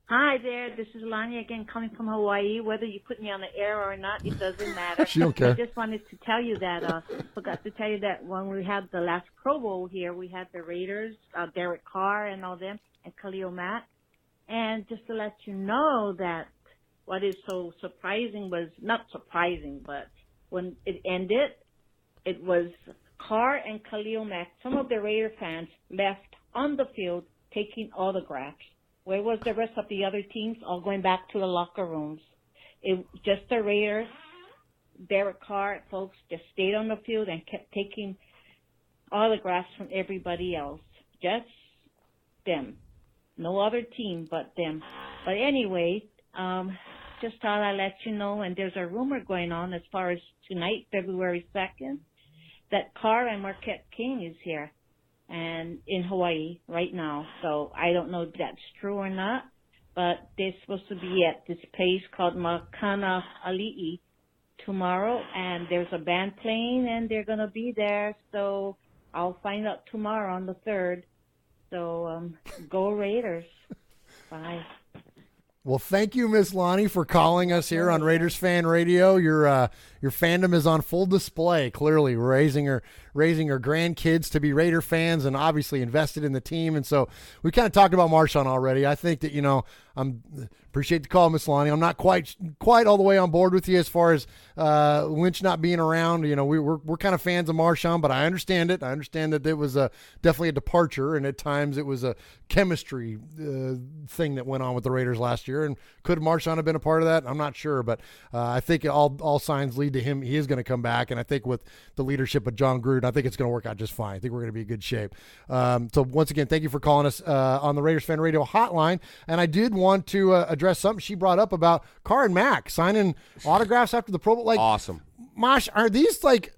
Hi there, this is Lonnie again, coming from Hawaii. Whether you put me on the air or not, it doesn't matter. She don't care. I just wanted to tell you that, forgot to tell you that when we had the last Pro Bowl here, we had the Raiders, Derek Carr and all them, and Khalil Mack. And just to let you know that what is so surprising was, not surprising, but when it ended, it was Carr and Khalil Mack. Some of the Raider fans left on the field taking autographs. Where was the rest of the other teams? All going back to the locker rooms. Just the Raiders, Derek Carr, folks, just stayed on the field and kept taking autographs from everybody else. Just them. No other team but them. But anyway, just thought I'd let you know, and there's a rumor going on as far as tonight, February 2nd, that Carr and Marquette King is here and in Hawaii right now. So I don't know if that's true or not, but they're supposed to be at this place called Makana Ali'i tomorrow, and there's a band playing, and they're going to be there. So I'll find out tomorrow on the 3rd. So go Raiders. Bye. Well, thank you, Miss Lonnie, for calling us here on Raiders Fan Radio. Your fandom is on full display. Clearly, raising her grandkids to be Raider fans, and obviously invested in the team. And so we kind of talked about Marshawn already. I think that appreciate the call, Miss Lonnie. I'm not quite all the way on board with you as far as Lynch not being around. We're kind of fans of Marshawn, but I understand it. I understand that it was definitely a departure, and at times it was a chemistry thing that went on with the Raiders last year. And could Marshawn have been a part of that? I'm not sure, but I think all signs lead to him. He is going to come back, and I think with the leadership of John Gruden, I think it's going to work out just fine. I think we're going to be in good shape. So once again, thank you for calling us on the Raiders Fan Radio hotline. And I did want to address something she brought up about Carr and Mack signing autographs after the Pro Bowl. Like, awesome. Mosh, are these like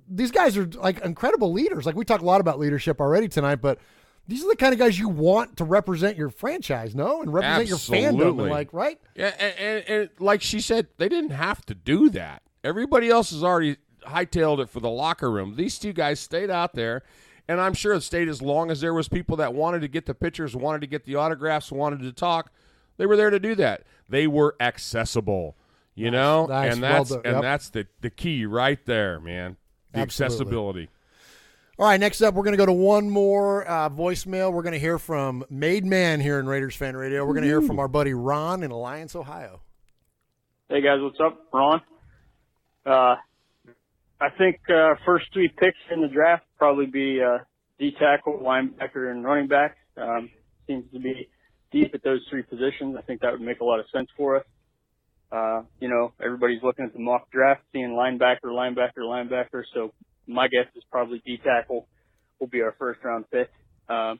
these guys are like incredible leaders. Like we talk a lot about leadership already tonight, but these are the kind of guys you want to represent your franchise, no? And represent your fandom, and like, right? Yeah, and like she said, they didn't have to do that. Everybody else has already hightailed it for the locker room. These two guys stayed out there, and I'm sure it stayed as long as there was people that wanted to get the pictures, wanted to get the autographs, wanted to talk. They were there to do that. They were accessible, you know? Nice. And that's Well that's the key right there, man. The accessibility. All right, next up, we're going to go to one more voicemail. We're going to hear from Made Man here in Raiders Fan Radio. We're going to hear from our buddy Ron in Alliance, Ohio. Hey, guys, what's up? Ron. I think first 3 picks in the draft probably be D-tackle, linebacker, and running back. Seems to be deep at those 3 positions. I think that would make a lot of sense for us. You know, everybody's looking at the mock draft, seeing linebacker. So my guess is probably D-tackle will be our first-round pick. And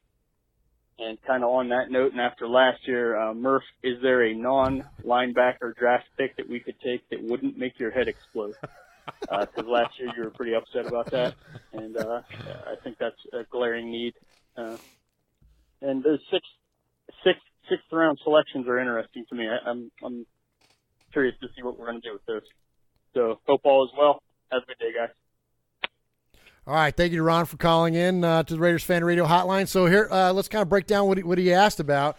kind of on that note, and after last year, Murph, is there a non-linebacker draft pick that we could take that wouldn't make your head explode? Because last year you were pretty upset about that, and I think that's a glaring need. And those sixth round selections are interesting to me. I'm curious to see what we're going to do with those. So hope all is well. Have a good day, guys. All right, thank you to Ron for calling in to the Raiders Fan Radio Hotline. So here, let's kind of break down what he asked about.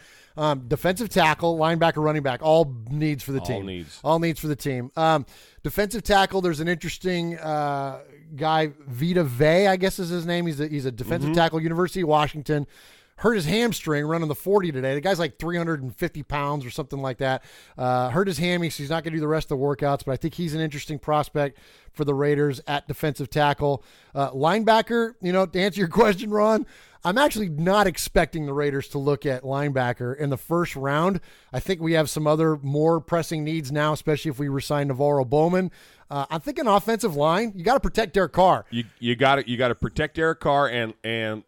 Defensive tackle, linebacker, running back, all needs for the team. All needs for the team. Defensive tackle, there's an interesting guy, Vita Vey, I guess is his name. He's a defensive tackle, University of Washington. Hurt his hamstring running the 40 today. The guy's like 350 pounds or something like that. Hurt his hammy, so he's not going to do the rest of the workouts, but I think he's an interesting prospect for the Raiders at defensive tackle. Linebacker, you know, to answer your question, Ron, I'm actually not expecting the Raiders to look at linebacker in the first round. I think we have some other more pressing needs now, especially if we resign Navarro Bowman. I'm thinking offensive line. You got to protect Derek Carr. You got to protect Derek Carr, and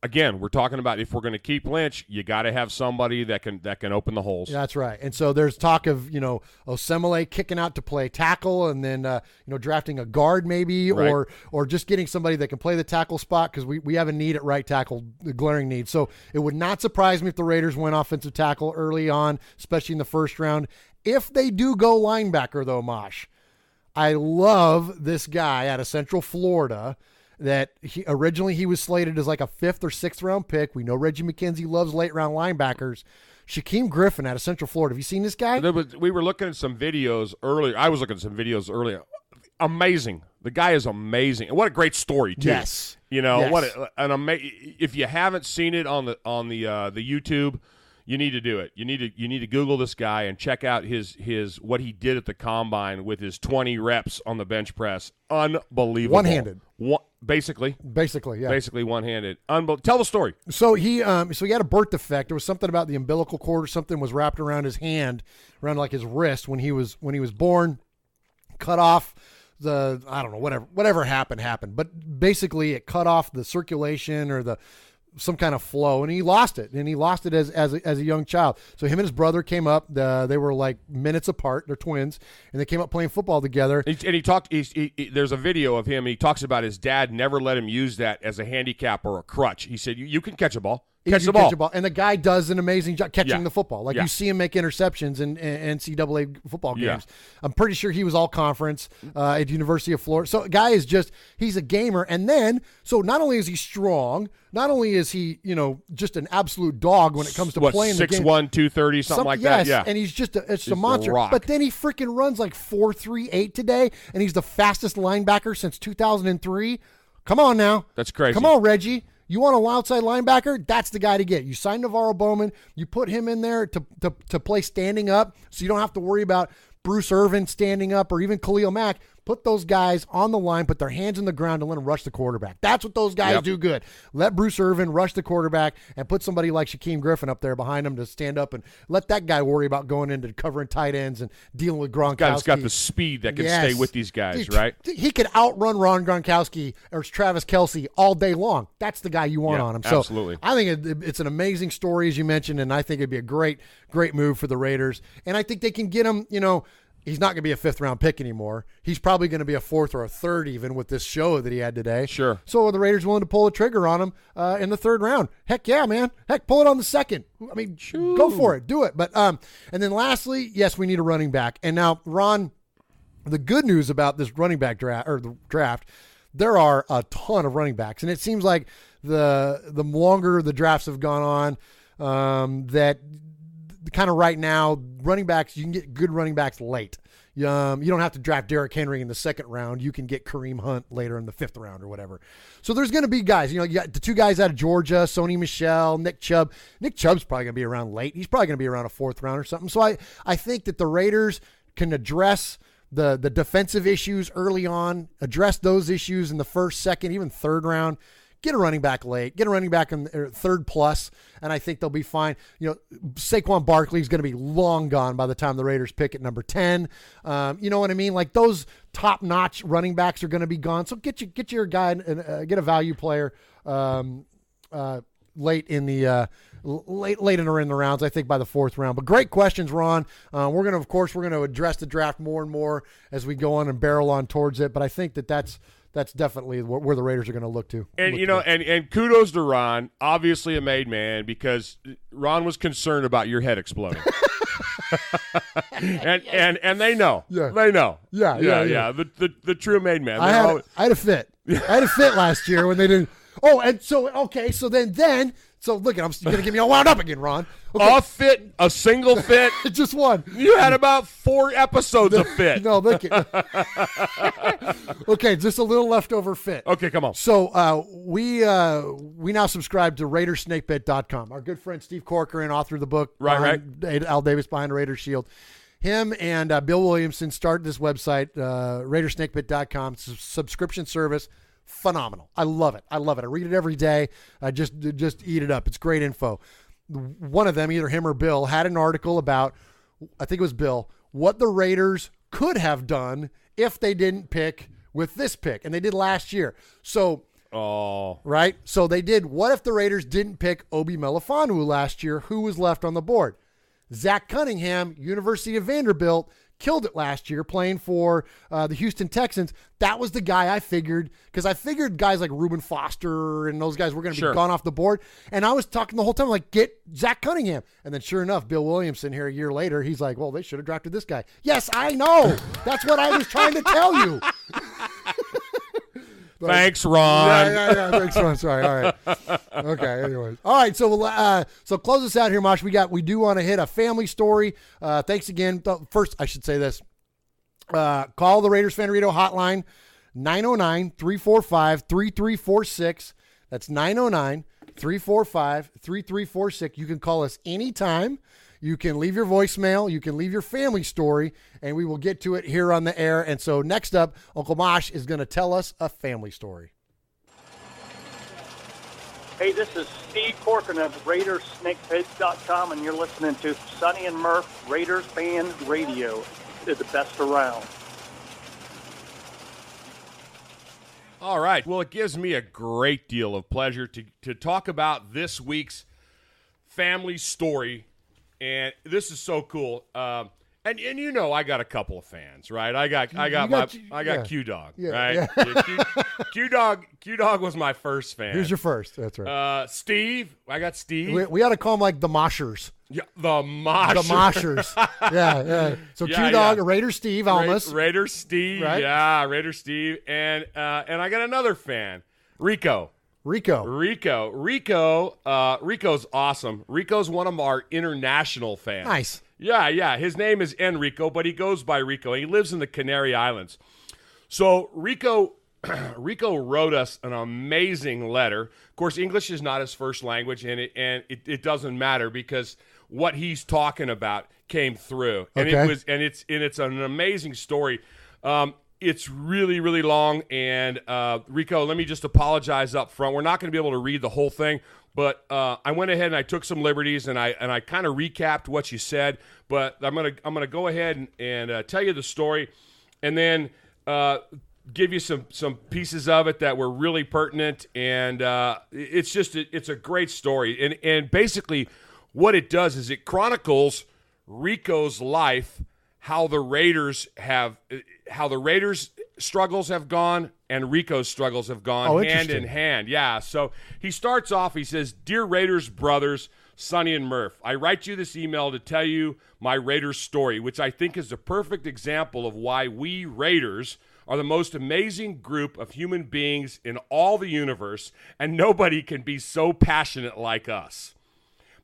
again, we're talking about if we're going to keep Lynch, you got to have somebody that can open the holes. Yeah, that's right. And so there's talk of, you know, Osemele kicking out to play tackle, and then drafting a guard maybe, right, or just getting somebody that can play the tackle spot, because we have a need at right tackle, the glaring need. So it would not surprise me if the Raiders went offensive tackle early on, especially in the first round. If they do go linebacker, though, Mosh, I love this guy out of Central Florida that originally he was slated as like a 5th or 6th round pick. We know Reggie McKenzie loves late round linebackers. Shaquem Griffin out of Central Florida. Have you seen this guy? We were looking at some videos earlier. I was looking at some videos earlier. Amazing. The guy is amazing. And what a great story, too. Yes. You know, yes. What an amazing. If you haven't seen it on the YouTube, you need to do it. You need to Google this guy and check out his what he did at the combine with his 20 reps on the bench press. Unbelievable. One-handed. Basically, yeah. Basically one-handed. Tell the story. So he had a birth defect. There was something about the umbilical cord or something was wrapped around his hand, around like his wrist when he was born. Cut off the, I don't know, whatever happened. But basically it cut off the circulation or some kind of flow, and he lost it. And he lost it as a young child. So him and his brother came up. They were like minutes apart. They're twins, and they came up playing football together. And he talked. There's a video of him. He talks about his dad never let him use that as a handicap or a crutch. He said, "You can catch a ball." Catch the ball. And the guy does an amazing job catching the football. Like you see him make interceptions in NCAA football games. I'm pretty sure he was all conference at University of Florida. So guy is he's a gamer. And then, so not only is he strong, not only is he, just an absolute dog when it comes to playing the game. 6'1", 230, something like that. Yeah. And he's just a monster. But then he freaking runs like 4.38 today, and he's the fastest linebacker since 2003. Come on now. That's crazy. Come on, Reggie. You want a outside linebacker? That's the guy to get. You sign Navarro Bowman. You put him in there to play standing up, so you don't have to worry about Bruce Irvin standing up or even Khalil Mack. Put those guys on the line, put their hands in the ground, and let them rush the quarterback. That's what those guys do good. Let Bruce Irvin rush the quarterback and put somebody like Shaquem Griffin up there behind him to stand up and let that guy worry about going into covering tight ends and dealing with Gronkowski. Guy's got the speed that can stay with these guys, right? He could outrun Ron Gronkowski or Travis Kelce all day long. That's the guy you want on him. So absolutely. I think it's an amazing story, as you mentioned, and I think it'd be a great, great move for the Raiders. And I think they can get him, he's not going to be a 5th-round pick anymore. He's probably going to be a 4th or a 3rd even with this show that he had today. Sure. So are the Raiders willing to pull the trigger on him in the 3rd round? Heck yeah, man. Heck, pull it on the 2nd. I mean, go for it. Do it. But and then lastly, yes, we need a running back. And now, Ron, the good news about this running back draft, there are a ton of running backs. And it seems like the longer the drafts have gone on, that kind of right now, running backs, you can get good running backs late. You don't have to draft Derrick Henry in the 2nd round. You can get Kareem Hunt later in the 5th round or whatever. So there's going to be guys. You got the 2 guys out of Georgia, Sony Michel, Nick Chubb. Nick Chubb's probably going to be around late. He's probably going to be around a 4th round or something. So I think that the Raiders can address the defensive issues early on, address those issues in the 1st, 2nd, even 3rd round. Get a running back late. Get a running back in 3rd plus, and I think they'll be fine. Saquon Barkley is going to be long gone by the time the Raiders pick at number 10. You know what I mean? Like those top-notch running backs are going to be gone. So get your guy and get a value player late in the rounds. I think by the 4th round. But great questions, Ron. We're going to address the draft more and more as we go on and barrel on towards it. But I think that's definitely where the Raiders are going to look to. And and kudos to Ron, obviously a made man, because Ron was concerned about your head exploding. and they know. Yeah. They know. Yeah. The true made man. I had a fit. I had a fit last year when they didn't. Oh, and so okay, so then so look, I'm going to get me all wound up again, Ron. Okay. A single fit, just one. You had about 4 episodes of fit. No, look. Okay, just a little leftover fit. Okay, come on. So we now subscribe to RaidersSnakeBit.com. Our good friend Steve Corcoran, author of the book, right. Al Davis Behind the Raiders Shield. Him and Bill Williamson started this website, RaidersSnakeBit.com. It's a subscription service. Phenomenal. I love it. I read it every day. I just eat it up. It's great info. One of them, either him or Bill, had an article about, I think it was Bill, what the Raiders could have done if they didn't pick with this pick. And they did last year. So, right? So they did, what if the Raiders didn't pick Obi Melifonwu last year? Who was left on the board? Zach Cunningham, University of Vanderbilt, killed it last year playing for the Houston Texans. That was the guy I figured, because I figured guys like Reuben Foster and those guys were going to be gone off the board. And I was talking the whole time, like, get Zach Cunningham. And then sure enough, Bill Williamson here a year later, he's like, well, they should have drafted this guy. Yes, I know. That's what I was trying to tell you. Thanks, Ron. Yeah. Thanks, Ron. Sorry. All right. Okay. Anyways. All right. So so close us out here, Mosh. We do want to hit a family story. Thanks again. First, I should say this. Call the Raiders Fan Radio hotline, 909-345-3346. That's 909-345-3346. You can call us anytime. You can leave your voicemail. You can leave your family story, and we will get to it here on the air. And so next up, Uncle Mosh is going to tell us a family story. Hey, this is Steve Corcoran of RaidersSnakePit.com, and you're listening to Sonny and Murf Raiders Fan Radio. They're the best around. All right. Well, it gives me a great deal of pleasure to talk about this week's family story. And this is so cool. And you know, I got a couple of fans, right? I got Q-Dog, right? Yeah. Q-Dog was my first fan. Who's your first? That's right. Steve. I got Steve. We ought to call them like the Moshers. Yeah, the Moshers. The Moshers. yeah. So Q-Dog, Raider Steve, almost. Raider Steve. Right? Yeah, Raider Steve. And I got another fan, Rico. Rico's awesome. Rico's one of our international fans. Nice. Yeah. His name is Enrico, but he goes by Rico. He lives in the Canary Islands. So Rico wrote us an amazing letter. Of course, English is not his first language, and it doesn't matter because what he's talking about came through. And it's an amazing story. It's really, really long, and Rico, let me just apologize up front. We're not going to be able to read the whole thing, but I went ahead and I took some liberties, and I kind of recapped what you said. But I'm gonna go ahead and tell you the story, and then give you some pieces of it that were really pertinent. And it's a great story, and basically what it does is it chronicles Rico's life, how the Raiders struggles have gone and Rico's struggles have gone hand in hand. Yeah, so he starts off, he says, "Dear Raiders brothers, Sonny and Murph, I write you this email to tell you my Raiders story, which I think is a perfect example of why we Raiders are the most amazing group of human beings in all the universe, and nobody can be so passionate like us.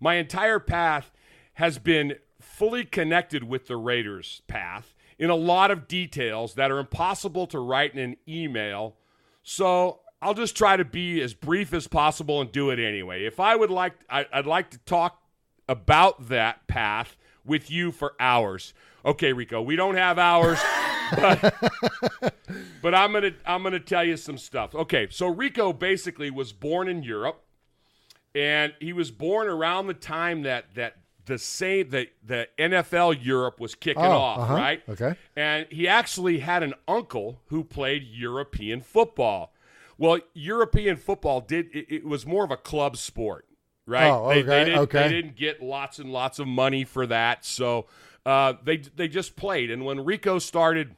My entire path has been fully connected with the Raiders' path in a lot of details that are impossible to write in an email, so I'll just try to be as brief as possible and do it anyway. If I would like, I'd like to talk about that path with you for hours." Okay, Rico, we don't have hours, but I'm gonna tell you some stuff. Okay, so Rico basically was born in Europe, and he was born around the time that the NFL Europe was kicking off, right? Okay. And he actually had an uncle who played European football. Well, European football it was more of a club sport, right? Oh, okay. They didn't get lots and lots of money for that, so they just played. And when Rico started,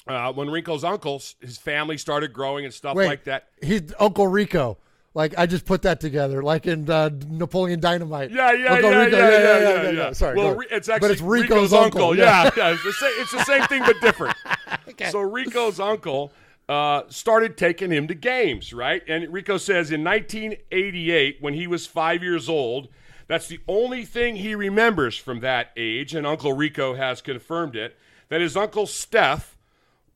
when Rico's uncle, his family started growing and stuff like that. He's Uncle Rico. Like, I just put that together, like in Napoleon Dynamite. Yeah. Sorry. Well, it's actually it's Rico's uncle. Yeah. It's the same thing, but different. Okay. So Rico's uncle started taking him to games, right? And Rico says in 1988, when he was 5 years old, that's the only thing he remembers from that age, and Uncle Rico has confirmed it, that his Uncle Steph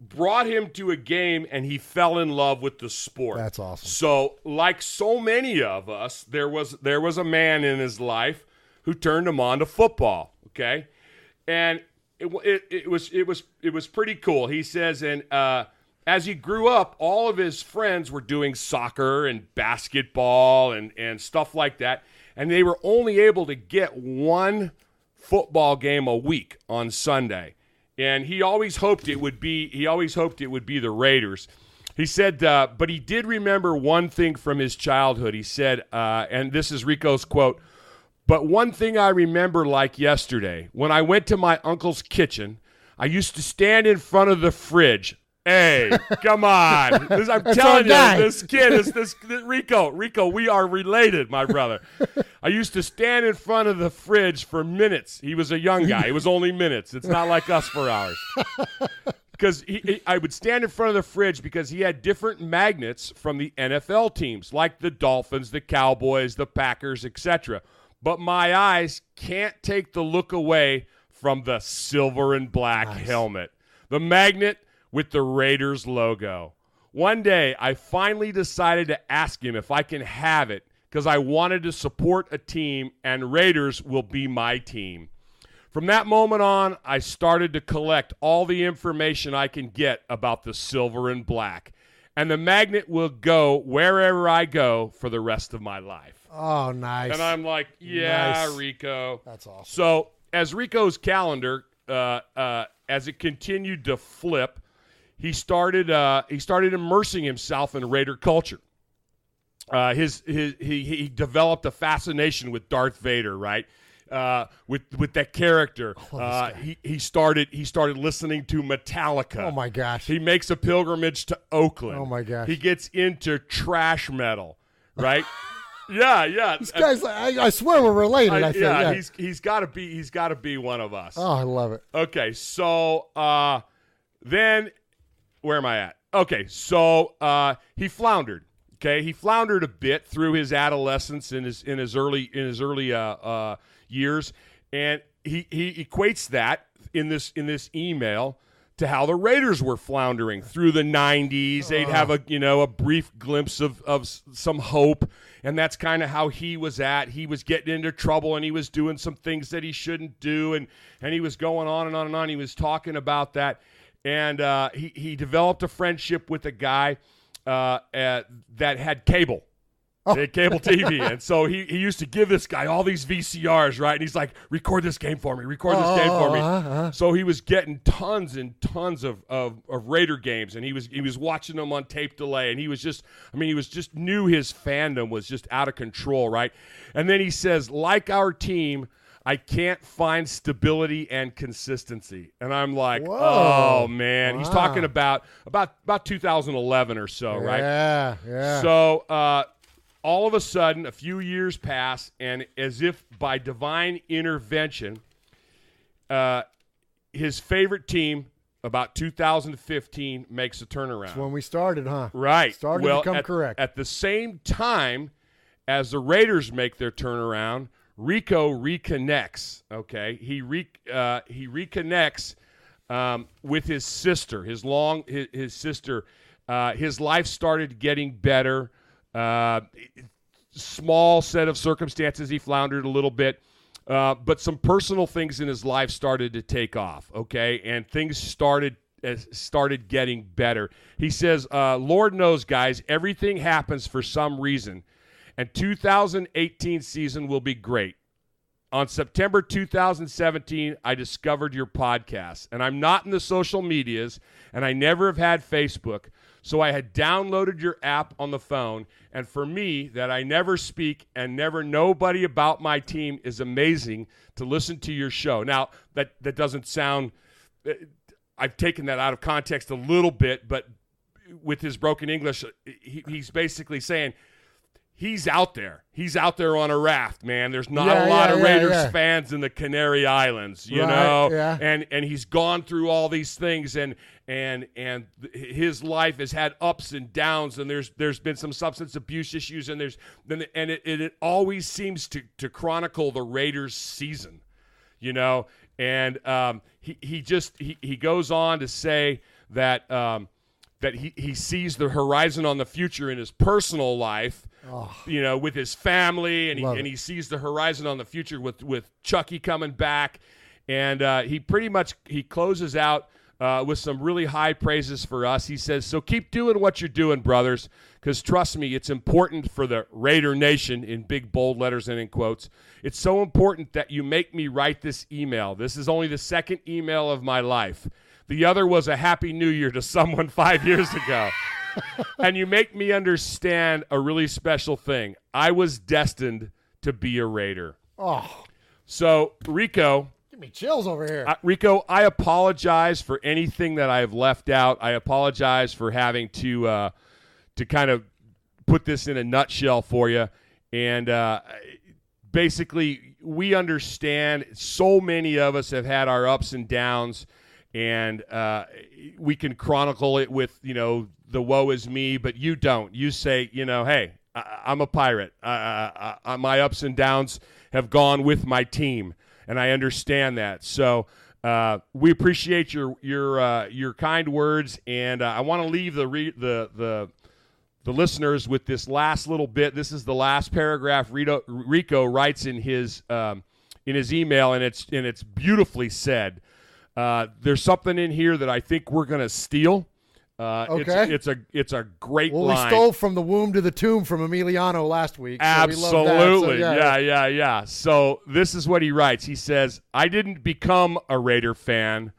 brought him to a game and he fell in love with the sport. That's awesome. So, like so many of us, there was a man in his life who turned him on to football, okay? And it was pretty cool. He says, and as he grew up, all of his friends were doing soccer and basketball and stuff like that, and they were only able to get one football game a week on Sunday. And he always hoped it would be the Raiders. He said, but he did remember one thing from his childhood. He said, and this is Rico's quote, "But one thing I remember like yesterday, when I went to my uncle's kitchen, I used to stand in front of the fridge." Hey, come on. I'm telling you, this kid is Rico, we are related, my brother. I used to stand in front of the fridge for minutes. He was a young guy. It was only minutes. It's not like us for hours. Because I would stand in front of the fridge because he had different magnets from the NFL teams, like the Dolphins, the Cowboys, the Packers, etc. But my eyes can't take the look away from the silver and black helmet. The magnet with the Raiders logo. One day, I finally decided to ask him if I can have it because I wanted to support a team, and Raiders will be my team. From that moment on, I started to collect all the information I can get about the silver and black, and the magnet will go wherever I go for the rest of my life. Oh, nice. And I'm like, yeah, nice. Rico. That's awesome. So as Rico's calendar, as it continued to flip, he started immersing himself in Raider culture. He developed a fascination with Darth Vader, right? With that character. He started listening to Metallica. Oh my gosh. He makes a pilgrimage to Oakland. Oh my gosh. He gets into trash metal, right? Yeah. This guy's I swear we're related. I think. Yeah. He's got to be one of us. Oh, I love it. Okay, so then where am I at? Okay, so he floundered. Okay, he floundered a bit through his adolescence in his early years, and he equates that in this email to how the Raiders were floundering through the 90s. They'd have a brief glimpse of some hope, and that's kind of how he was at. He was getting into trouble, and he was doing some things that he shouldn't do, and he was going on and on and on. He was talking about that, and he developed a friendship with a guy that had cable. They had cable TV, and so he used to give this guy all these VCRs, right? And he's like, record this game for me. So he was getting tons and tons of Raider games, and he was watching them on tape delay, and he was just knew his fandom was just out of control, right? And then he says, like our team, I can't find stability and consistency. And I'm like, Whoa. oh, man. He's Wow. talking about 2011 or so, right? Yeah. So all of a sudden, a few years pass, and as if by divine intervention, his favorite team, about 2015, makes a turnaround. That's when we started, huh? Right. Started to become correct. At the same time as the Raiders make their turnaround, Rico reconnects. Okay, he reconnects with his sister. His sister. His life started getting better. Small set of circumstances, he floundered a little bit, but some personal things in his life started to take off. Okay, and things started getting better. He says, "Lord knows, guys, everything happens for some reason." And 2018 season will be great. On September 2017, I discovered your podcast. And I'm not in the social medias, and I never have had Facebook. So I had downloaded your app on the phone. And for me, that I never speak and never nobody about my team is amazing to listen to your show. Now, that doesn't sound – I've taken that out of context a little bit, but with his broken English, he's basically saying – he's out there. He's out there on a raft, man. There's not a lot of Raiders fans in the Canary Islands, you know. Yeah. And he's gone through all these things, and his life has had ups and downs, and there's been some substance abuse issues, and it always seems to chronicle the Raiders season, you know. And he goes on to say that that he sees the horizon on the future in his personal life. You know, with his family, and he sees the horizon on the future with Chucky coming back, and he closes out with some really high praises for us. He says, "So keep doing what you're doing, brothers, because trust me, it's important for the Raider Nation," in big bold letters and in quotes. "It's so important that you make me write this email. This is only the second email of my life. The other was a Happy New Year to someone 5 years ago." And you make me understand a really special thing. I was destined to be a Raider. Oh. So, Rico. Give me chills over here. Rico, I apologize for anything that I've left out. I apologize for having to kind of put this in a nutshell for you. And basically, we understand so many of us have had our ups and downs, and we can chronicle it with, you know, the woe is me, but you don't. You say, you know, hey, I'm a pirate. My ups and downs have gone with my team, and I understand that. So we appreciate your kind words, and I want to leave the listeners with this last little bit. This is the last paragraph Rico writes in his email, and it's beautifully said. There's something in here that I think we're going to steal. Okay. It's a great line. Well, we stole From the Womb to the Tomb from Emiliano last week. Absolutely. So we love that. So, Yeah. So this is what he writes. He says, "I didn't become a Raider fan.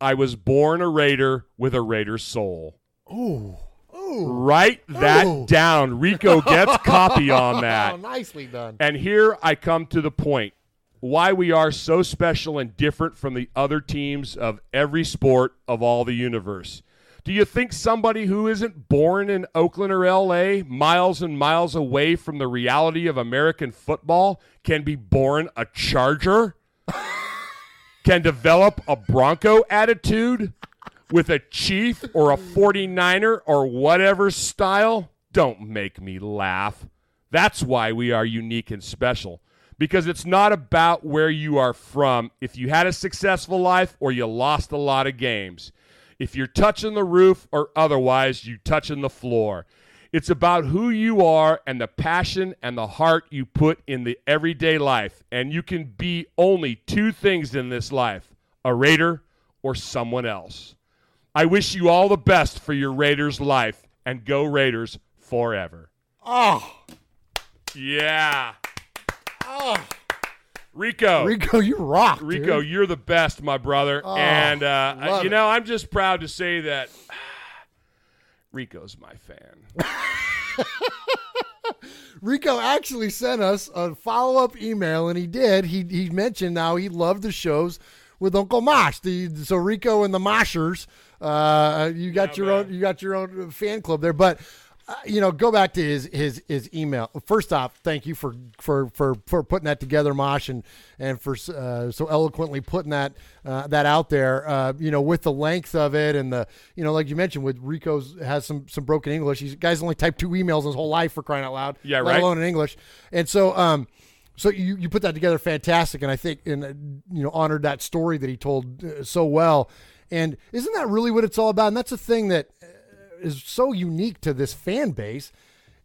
I was born a Raider with a Raider soul." Ooh. Write that down. Rico gets copy on that. Oh, nicely done. And here I come to the point. Why we are so special and different from the other teams of every sport of all the universe. Do you think somebody who isn't born in Oakland or L.A., miles and miles away from the reality of American football, can be born a Charger? Can develop a Bronco attitude with a Chief or a 49er or whatever style? Don't make me laugh. That's why we are unique and special. Because it's not about where you are from, if you had a successful life or you lost a lot of games. If you're touching the roof or otherwise, you touching the floor. It's about who you are and the passion and the heart you put in the everyday life. And you can be only two things in this life, a Raider or someone else. I wish you all the best for your Raiders life, and go Raiders forever. Oh. Yeah. Oh. Rico, you rock. Rico, dude. You're the best, my brother. Oh, and, you know, I'm just proud to say that Rico's my fan. Rico actually sent us a follow-up email, and he did. He mentioned now he loved the shows with Uncle Mosh. So Rico and the Moshers, you got your own fan club there. But go back to his email. First off, thank you for putting that together, Mosh, and for so eloquently putting that out there. With the length of it and the like you mentioned, with Rico's has some broken English. He's guy's only typed 2 emails his whole life, for crying out loud. Yeah, let right. alone in English. And so so you put that together fantastic, and I think honored that story that he told so well. And isn't that really what it's all about? And that's the thing that is so unique to this fan base,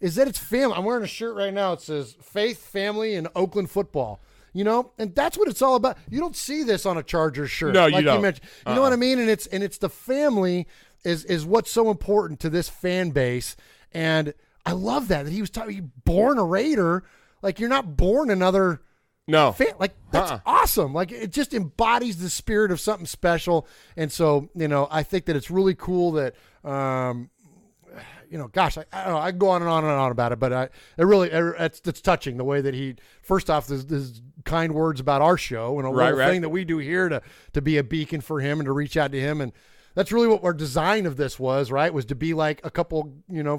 is that it's family. I'm wearing a shirt right now. It says Faith, Family, and Oakland Football. And that's what it's all about. You don't see this on a Chargers shirt. No, you don't. You mentioned. You know what I mean? And it's the family is what's so important to this fan base. And I love that he was talking. Born a Raider, like you're not born another. No. Like that's awesome. Like it just embodies the spirit of something special. And so, I think that it's really cool that, gosh, I don't know, I can go on and on about it, but it's touching the way that he, first off, this kind words about our show and a little thing that we do here to be a beacon for him and to reach out to him. And that's really what our design of this was to be like a couple,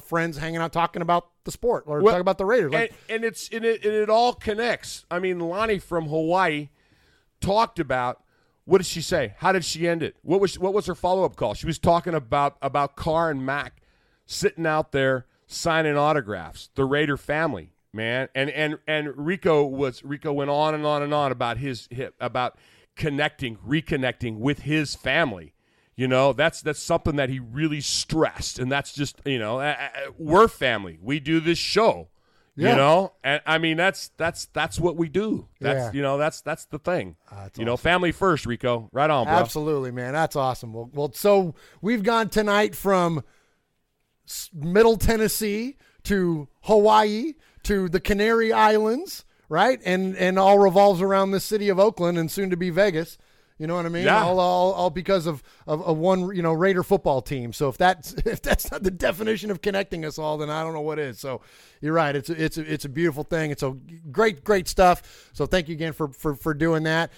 friends hanging out talking about the sport or talking about the Raiders. And it all connects. I mean, Lonnie from Hawaii talked about, what did she say? How did she end it? What was her follow-up call? She was talking about Carr and Mac sitting out there signing autographs, the Raider family, man. And Rico went on and on and on about about reconnecting with his family. That's something that he really stressed, and that's just we're family. We do this show, and I mean that's what we do. That's that's the thing. Awesome. Family first, Rico. Right on, bro. Absolutely, man. That's awesome. Well, so we've gone tonight from Middle Tennessee to Hawaii to the Canary Islands, right? And all revolves around the city of Oakland and soon to be Vegas. You know what I mean? Yeah. All because of one, Raider football team. So if that's not the definition of connecting us all, then I don't know what is. So you're right. It's a beautiful thing. It's a great stuff. So thank you again for doing that.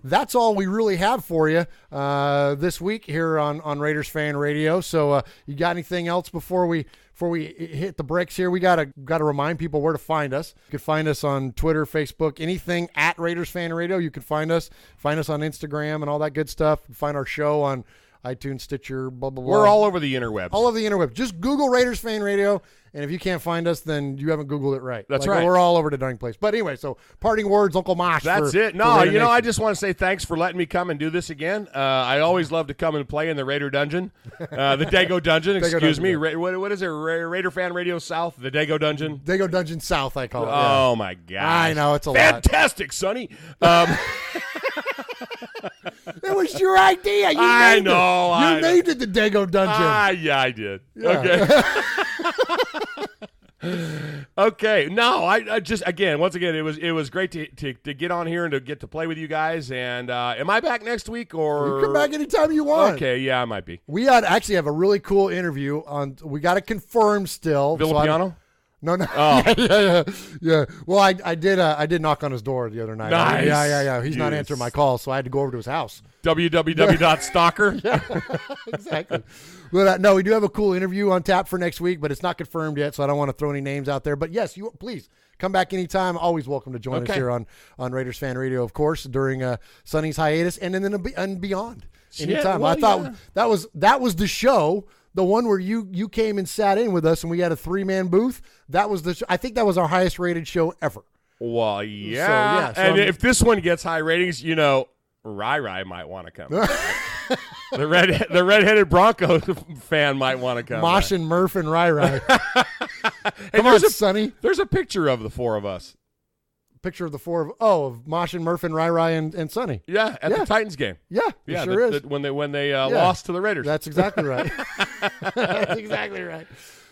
That's all we really have for you this week here on Raiders Fan Radio. So you got anything else before we hit the brakes here? We gotta remind people where to find us. You can find us on Twitter, Facebook, anything at Raiders Fan Radio. You can find us on Instagram and all that good stuff. Find our show on iTunes, Stitcher, blah, blah, blah. We're all over the interwebs. All over the interwebs. Just Google Raiders Fan Radio, and if you can't find us, then you haven't Googled it right. That's right. We're all over the darn place. But anyway, so parting words, Uncle Mosh. That's it. No, I just want to say thanks for letting me come and do this again. I always love to come and play in the Raider Dungeon, the Dego Dungeon. Excuse me. What is it? Raider Fan Radio South, the Dego Dungeon. Dego Dungeon South, I call it. Oh my God! I know it's a fantastic, Sonny. It was your idea. I know. You named it the Dego Dungeon. Yeah, I did. Yeah. Okay. Okay. No, I just once again, it was great to get on here and to get to play with you guys. And am I back next week or? You come back anytime you want. Okay. Yeah, I might be. We actually have a really cool interview on. We got to confirm still. Villapiano? No. Oh. Yeah. Well, I did knock on his door the other night. Nice. Yeah. He's not answering my call, so I had to go over to his house. www.stalker. Yeah, exactly. But no, we do have a cool interview on tap for next week, but it's not confirmed yet, so I don't want to throw any names out there. But yes, you please come back anytime. Always welcome to join us here on Raiders Fan Radio, of course, during Sonny's hiatus and then beyond. Anytime. Well, I thought that was the show. The one where you came and sat in with us and we had a 3-man booth. That was I think that was our highest rated show ever. Well, yeah. So and if this one gets high ratings, Rai might want to come. the redheaded Bronco fan might want to come. Mosh and Murf and Rai. Hey, come on, Sonny. There's a picture of the four of us. Picture of the four of Mosh and Murf and Rai and Sonny. Yeah, at the Titans game. Yeah, sure is. When they lost to the Raiders. That's exactly right. That's exactly right.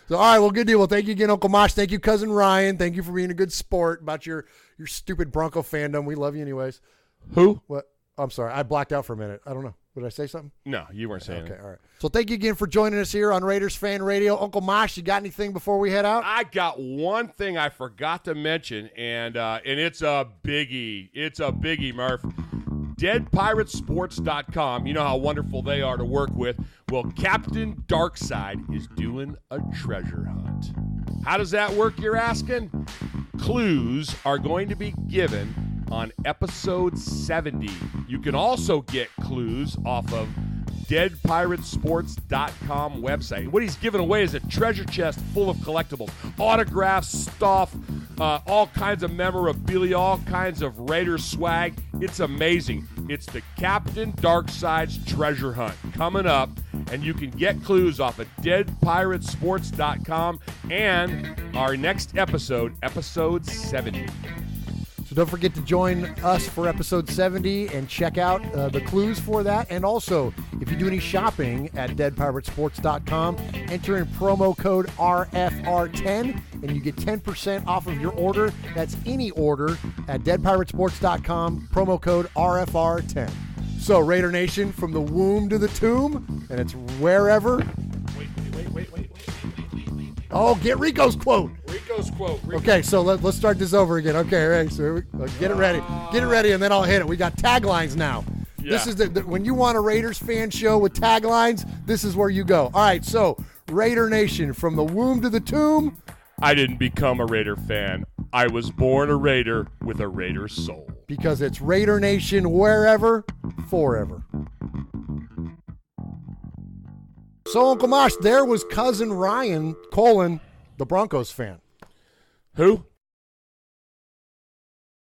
So, all right, well, good deal. Well, thank you again, Uncle Mosh. Thank you, Cousin Ryan. Thank you for being a good sport about your stupid Bronco fandom. We love you anyways. Who? What? I'm sorry. I blacked out for a minute. I don't know. Did I say something? No, you weren't saying Okay, it. all right. So thank you again for joining us here on Raiders Fan Radio. Uncle Mosh, you got anything before we head out? I got one thing I forgot to mention, and it's a biggie. It's a biggie, Murph. DeadPiratesSports.com. You know how wonderful they are to work with. Well, Captain Darkside is doing a treasure hunt. How does that work, you're asking? Clues are going to be given on episode 70. You can also get clues off of DeadPiratesSports.com website. What he's giving away is a treasure chest full of collectibles, autographs, stuff, all kinds of memorabilia, all kinds of Raiders swag. It's amazing. It's the Captain Darkside's treasure hunt coming up, and you can get clues off of DeadPiratesSports.com and our next episode, episode 70. So don't forget to join us for episode 70 and check out the clues for that. And also, if you do any shopping at DeadPiratesSports.com, enter in promo code RFR10 and you get 10% off of your order. That's any order at DeadPiratesSports.com, promo code RFR10. So, Raider Nation, from the womb to the tomb, and it's wherever. Wait. Oh, get Rico's quote. Rico's quote. Okay, so let's start this over again. Okay, right, so get it ready. Get it ready, and then I'll hit it. We got taglines now. Yeah. This is when you want a Raiders fan show with taglines, this is where you go. All right, so Raider Nation, from the womb to the tomb. I didn't become a Raider fan. I was born a Raider with a Raider soul. Because it's Raider Nation wherever, forever. So, Uncle Mosh, there was cousin Ryan, the Broncos fan. Who?